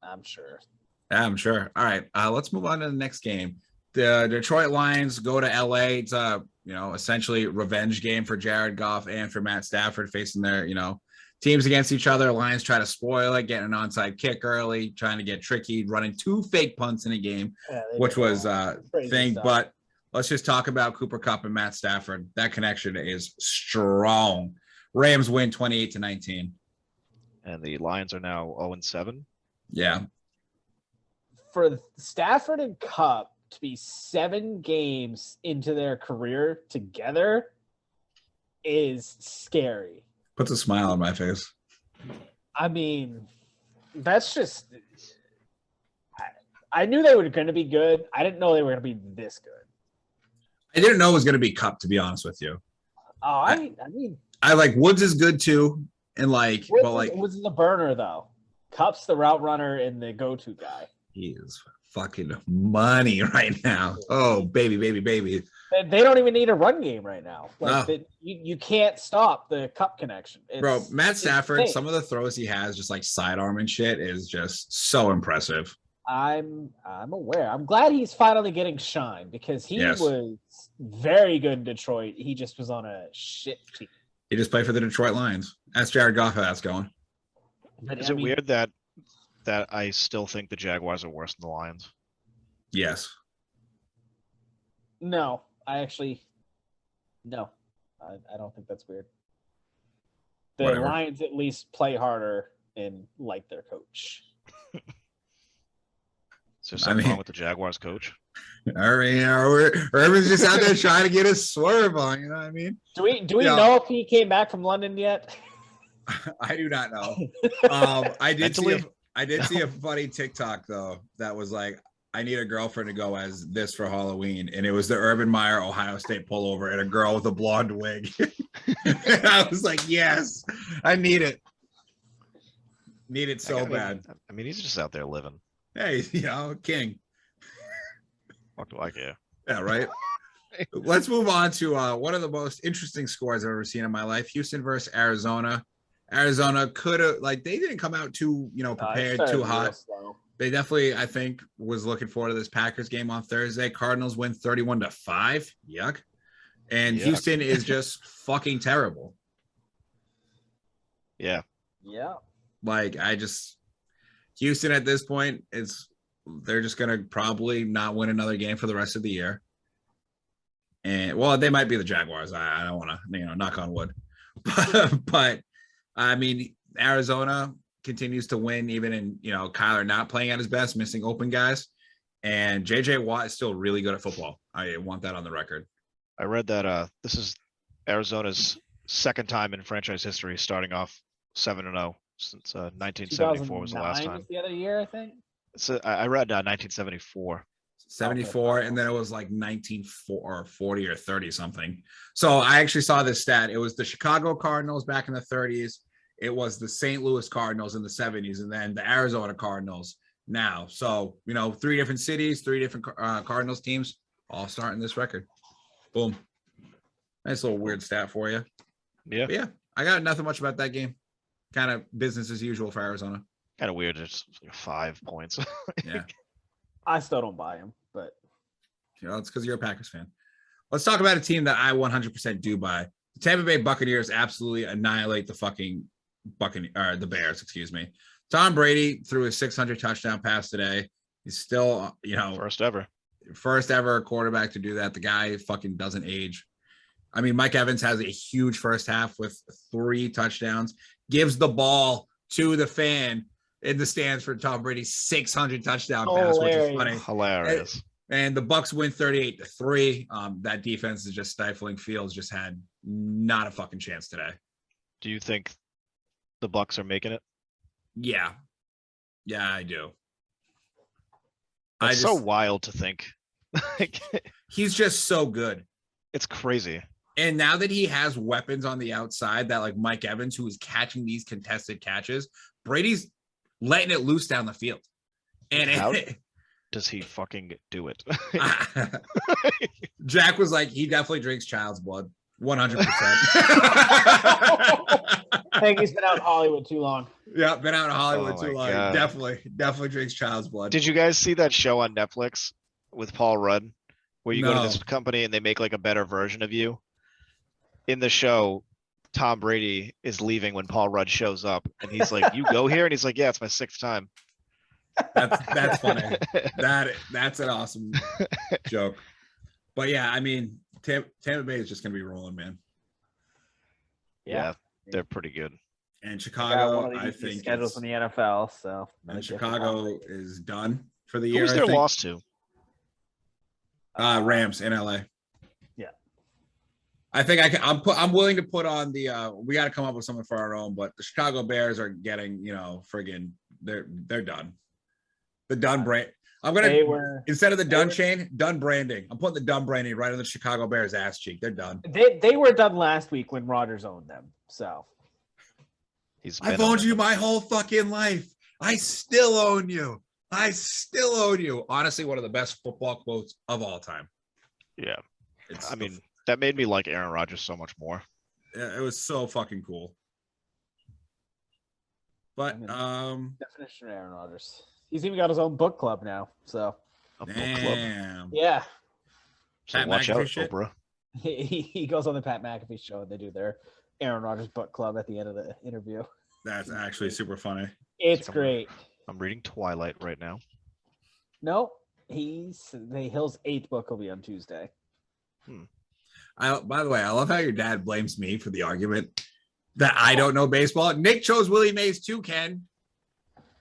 I'm sure. Yeah, I'm sure. All right. Let's move on to the next game. The Detroit Lions go to LA. It's essentially revenge game for Jared Goff and for Matt Stafford facing their, teams against each other. Lions try to spoil it, getting an onside kick early, trying to get tricky, running 2 fake punts in a game, which was a thing. Stuff. But let's just talk about Cooper Kupp and Matt Stafford. That connection is strong. Rams win 28-19. and the Lions are now 0-7. Yeah. For Stafford and Cup to be 7 games into their career together is scary. Puts a smile on my face. I mean, that's just. I knew they were going to be good. I didn't know they were going to be this good. I didn't know it was going to be Cup, to be honest with you. Oh, I mean, I like Woods is good too, and like, but like Woods is the burner though. Cup's the route runner and the go-to guy. he is fucking money right now. Oh, baby. They don't even need a run game right now. Like No. you can't stop the Cup connection. Bro, Matt Stafford, insane. some of the throws he has, just like sidearm and shit, is just so impressive. I'm aware. I'm glad he's finally getting shine because he Yes. was very good in Detroit. He just was on a shit team. He just played for the Detroit Lions. Ask Jared Goff how that's going. But, Is it weird that I still think the Jaguars are worse than the Lions? Yes. No, I actually no. I don't think that's weird. The Whatever. Lions at least play harder and like their coach. Is there something mean- wrong with the Jaguars coach? All right, Urban's just out there trying to get his swerve on. You know what I mean? Do we Yeah. know if he came back from London yet? I do not know. I did see a funny TikTok though that was like, I need a girlfriend to go as this for Halloween, and it was the Urban Meyer Ohio State pullover and a girl with a blonde wig. And I was like, yes, I need it. Need it so bad. I mean, he's just out there living. Hey, king. What do I care? Yeah, right. Let's move on to one of the most interesting scores I've ever seen in my life. Houston versus Arizona. Arizona could have, they didn't come out too, prepared, too hot. They definitely, I think, was looking forward to this Packers game on Thursday. Cardinals win 31-5. Yuck. And Yuck. Houston is just fucking terrible. Yeah. Yeah. Houston at this point, they're just going to probably not win another game for the rest of the year. And, well, they might be the Jaguars. I don't want to, knock on wood. But I mean, Arizona continues to win even in, Kyler not playing at his best, missing open guys. And JJ Watt is still really good at football. I want that on the record. I read that this is Arizona's second time in franchise history starting off 7-0 since 1974 was the last 2009 time. was the other year, I think. So I read 1974. 74, and then it was like 1940 or 30 something. So I actually saw this stat. It was the Chicago Cardinals back in the 30s. It was the St. Louis Cardinals in the 70s, and then the Arizona Cardinals now. So, 3 different cities, 3 different Cardinals teams, all starting this record. Boom. Nice little weird stat for you. Yeah. But yeah, I got nothing much about that game. Kind of business as usual for Arizona. Kind of weird. It's like 5 points. Yeah. I still don't buy him, but It's because you're a Packers fan. Let's talk about a team that I 100% do buy. The Tampa Bay Buccaneers absolutely annihilate the fucking the Bears, excuse me. Tom Brady threw a 600 touchdown pass today. He's still, first ever quarterback to do that. The guy fucking doesn't age. I mean, Mike Evans has a huge first half with 3 touchdowns, gives the ball to the fan in the stands for Tom Brady's 600 touchdown pass, which is funny. Hilarious. And the Bucks win 38-3. That defense is just stifling. Fields just had not a fucking chance today. Do you think the Bucks are making it? Yeah, I do. It's so wild to think. He's just so good. It's crazy. And now that he has weapons on the outside, that like Mike Evans, who is catching these contested catches, Brady's letting it loose down the field. And How does he fucking do it? Jack was like, he definitely drinks child's blood. 100%. I think he's been out in Hollywood too long. Yeah, been out in Hollywood Oh too my long. God. Definitely drinks child's blood. Did you guys see that show on Netflix with Paul Rudd, where you go to No. this company and they make like a better version of you? In the show, Tom Brady is leaving when Paul Rudd shows up, and he's like, "You go here," and he's like, "Yeah, it's my 6th time." That's funny. That's an awesome joke. But yeah, I mean, Tampa Bay is just gonna be rolling, man. Yeah, they're pretty good. And Got Chicago, one of the I easiest think, schedules in the NFL. So and Chicago is done for the Who year. was I their think. loss to? Rams in LA. Yeah. I think I'm willing to put on the. We got to come up with something for our own, but the Chicago Bears are getting, friggin' they're done. The done brand. I'm gonna instead of the done chain, done branding. I'm putting the done branding right on the Chicago Bears ass cheek. They're done. They were done last week when Rodgers owned them. So I've owned you my whole fucking life. I still own you. Honestly, one of the best football quotes of all time. Yeah. I mean, that made me like Aaron Rodgers so much more. It was so fucking cool. But definition of Aaron Rodgers. He's even got his own book club now. So A book club. yeah. So Pat watch McAfee out, shit? Oprah. He goes on the Pat McAfee show and they do their Aaron Rodgers book club at the end of the interview. That's actually super funny. It's great. I'm reading Twilight right now. No, Hill's 8th book will be on Tuesday. By the way, I love how your dad blames me for the argument that I don't know baseball. Nick chose Willie Mays too, Ken.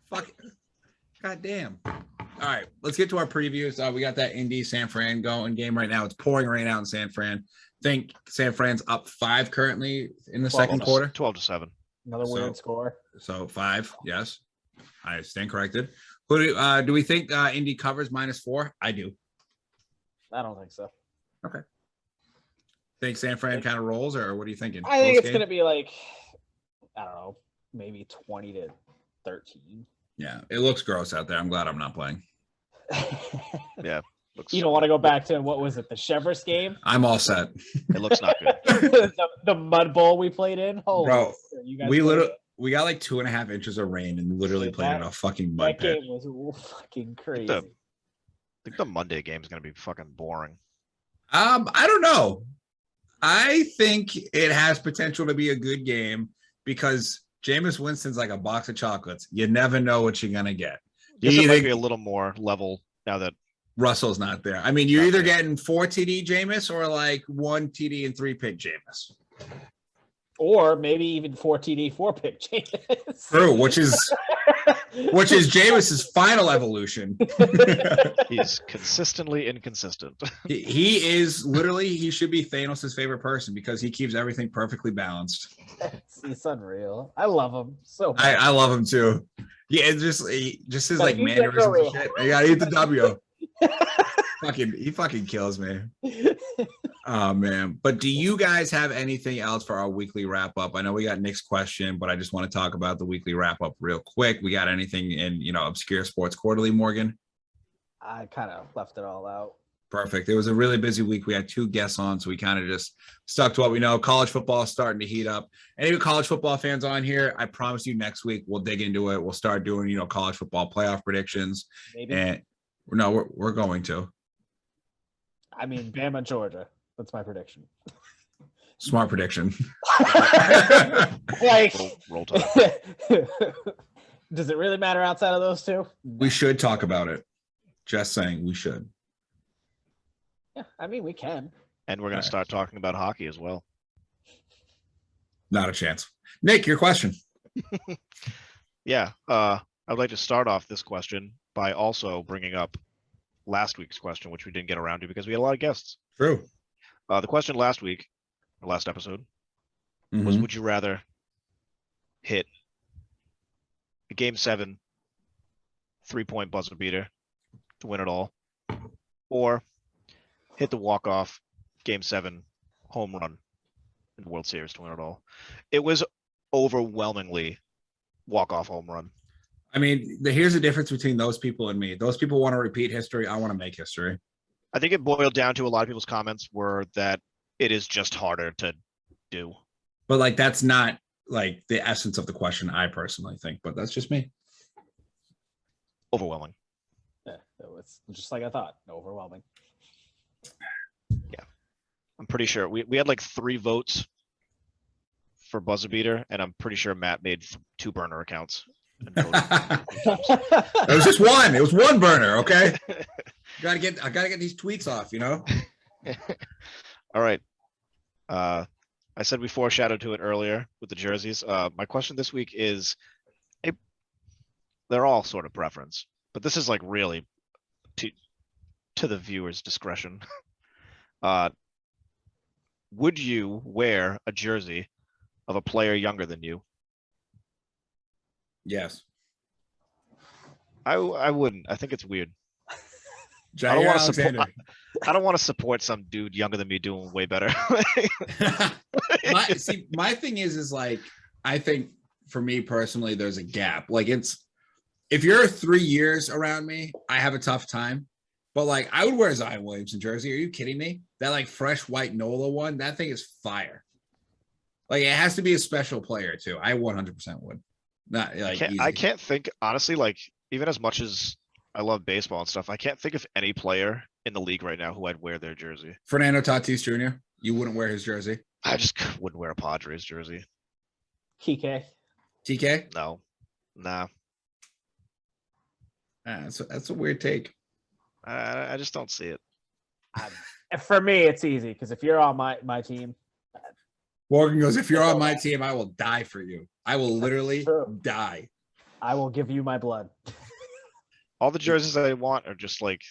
Fuck. God damn. All right, let's get to our previews. We got that Indy San Fran going game right now. It's pouring rain out in San Fran. I think San Fran's up 5 currently in the second quarter. 12-7. Another weird score. So 5, yes. I stand corrected. Who do we think Indy covers -4? I do. I don't think so. Okay. Think San Fran kind of rolls, or what are you thinking? I think it's going to be like, I don't know, maybe 20-13. Yeah, it looks gross out there. I'm glad I'm not playing. Yeah. You don't want to go back to, what was it, the Chevrolet game? I'm all set. It looks not good. the mud bowl we played in? Bro, you guys we got like 2.5 inches of rain and literally played in a fucking mud that pit. game was fucking crazy. I think the Monday game is going to be fucking boring. I don't know. I think it has potential to be a good game because Jameis Winston's like a box of chocolates. You never know what you're gonna get. Guess it might be a little more level now that Russell's not there. I mean, you're either getting 4 TD Jameis or like 1 TD and 3 pick Jameis. Or maybe even 4 TD, 4 pick Jameis. True, which is Jameis's final evolution. he's consistently inconsistent. He is literally, he should be Thanos' favorite person because he keeps everything perfectly balanced. It's unreal. I love him so much. I love him too. Yeah, it's just his like mannerisms and shit. I gotta eat the W. He fucking kills me. Oh man. But do you guys have anything else for our weekly wrap up? I know we got Nick's question, but I just want to talk about the weekly wrap up real quick. We got anything in Obscure Sports Quarterly, Morgan? I kind of left it all out. Perfect. It was a really busy week. We had 2 guests on, so we kind of just stuck to what we know. College football is starting to heat up. Any college football fans on here, I promise you next week we'll dig into it. We'll start doing, college football playoff predictions. Maybe. And no, we're going to. I mean, Bama, Georgia. That's my prediction. Smart prediction. Like, roll tide. Does it really matter outside of those two? We should talk about it. Just saying, we should. Yeah, I mean, we can. And we're going to start talking about hockey as well. Not a chance. Nick, your question. Yeah. I would like to start off this question by also bringing up last week's question, which we didn't get around to because we had a lot of guests. True. The question last week, or last episode, was would you rather hit a Game 7 3-point buzzer beater to win it all, or hit the walk-off Game 7 home run in the World Series to win it all? It was overwhelmingly walk-off home run. I mean, here's the difference between those people and me. Those people want to repeat history. I want to make history. I think it boiled down to a lot of people's comments were that it is just harder to do. But like, that's not like the essence of the question, I personally think, but that's just me. Overwhelming. Yeah, it was just like I thought. Overwhelming. Yeah. I'm pretty sure we had like 3 votes for buzzer beater, and I'm pretty sure Matt made 2 burner accounts. It was just one. It was one burner. Okay. I gotta get these tweets off, All right. I said we foreshadowed to it earlier with the jerseys. My question this week is, they're all sort of preference, but this is like really to the viewer's discretion. Would you wear a jersey of a player younger than you? Yes. I wouldn't. I think it's weird. Jair I don't want to Alexander. support. I don't want to support some dude younger than me doing way better. My thing is like, I think for me personally, there's a gap. Like if you're 3 years around me, I have a tough time. But like, I would wear Zion Williamson jersey. Are you kidding me? That like fresh white NOLA one, that thing is fire. Like it has to be a special player too. I 100% would. Not like I can't think honestly. Like even as much as I love baseball and stuff, I can't think of any player in the league right now who I'd wear their jersey. Fernando Tatis Jr. You wouldn't wear his jersey. I just wouldn't wear a Padres jersey. Kike. TK? No, nah. That's a weird take. I just don't see it. For me, it's easy because if you're on my team, Morgan goes, if you're on my team, I will die for you. I will literally die. I will give you my blood. All the jerseys I want are just like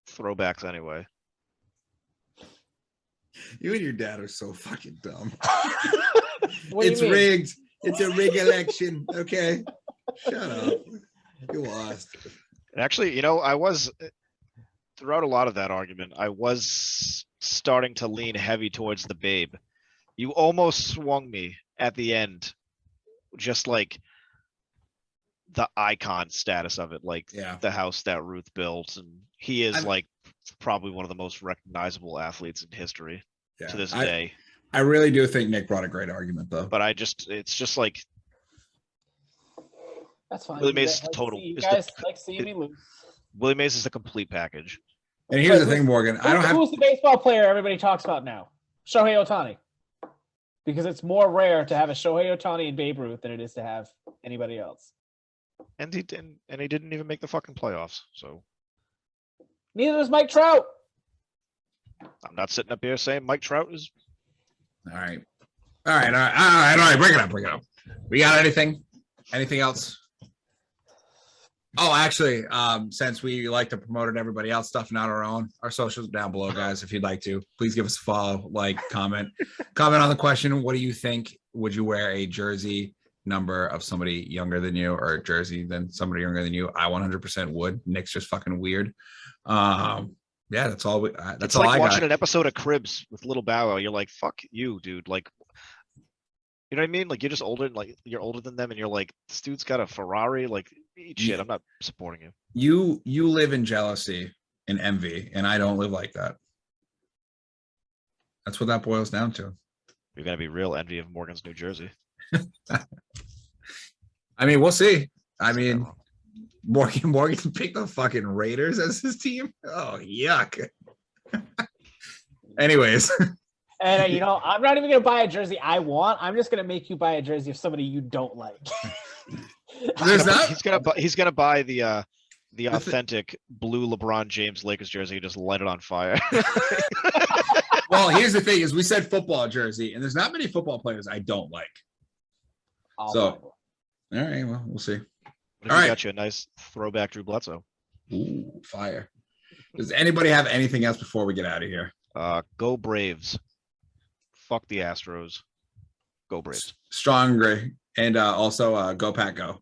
throwbacks anyway. You and your dad are so fucking dumb. What do It's you mean? rigged. It's a rigged election. Okay. Shut up. You lost. Actually, you know, I was throughout a lot of that argument, I was starting to lean heavy towards the Babe. You almost swung me at the end, just like the icon status of it, like Yeah. the house that Ruth built, and he is I'm- like probably one of the most recognizable athletes in history Yeah. to this day. I really do think Nick brought a great argument though. But it's just like That's fine. Willie You Mays guys is total- You is the- guys like seeing me lose. Willie Mays is a complete package. And here's the Wait, thing, Morgan. I don't have Who's the baseball player everybody talks about now? Shohei Ohtani. Because it's more rare to have a Shohei Ohtani and Babe Ruth than it is to have anybody else. And he didn't even make the fucking playoffs. So Neither does Mike Trout. I'm not sitting up here saying Mike Trout is. all right. All right. Bring it up. We got anything? Anything else? Oh, actually, since we like to promote it, everybody else stuff, not our own, our socials down below, guys. If you'd like to, please give us a follow, like, comment on the question. What do you think? Would you wear a jersey number of somebody younger than you, or a jersey than somebody younger than you? I 100% would. Nick's just fucking weird. Yeah, that's all. That's It's all like I watching got. an episode of Cribs with Little Bow Wow. You're like, fuck you, dude. Like, you know what I mean? Like, you're just older, like you're older than them, and you're like, this dude's got a Ferrari. Like, eat shit. I'm not supporting you. You live in jealousy and envy, and I don't live like that. That's what that boils down to. You're gonna be real envy of Morgan's New Jersey. I mean, we'll see. I mean, Morgan picked the fucking Raiders as his team. Oh, yuck. Anyways. And you know, I'm not even gonna buy a jersey I want. I'm just gonna make you buy a jersey of somebody you don't like. There's not. He's gonna buy the authentic blue LeBron James Lakers jersey and just light it on fire. Well, here's the thing: is we said football jersey, and there's not many football players I don't like. So, all right, well, we'll see. All right, got you a nice throwback Drew Bledsoe. Ooh, fire! Does anybody have anything else before we get out of here? Go Braves. Fuck the Astros. Go Braves. Strong gray, and also go Pack Go.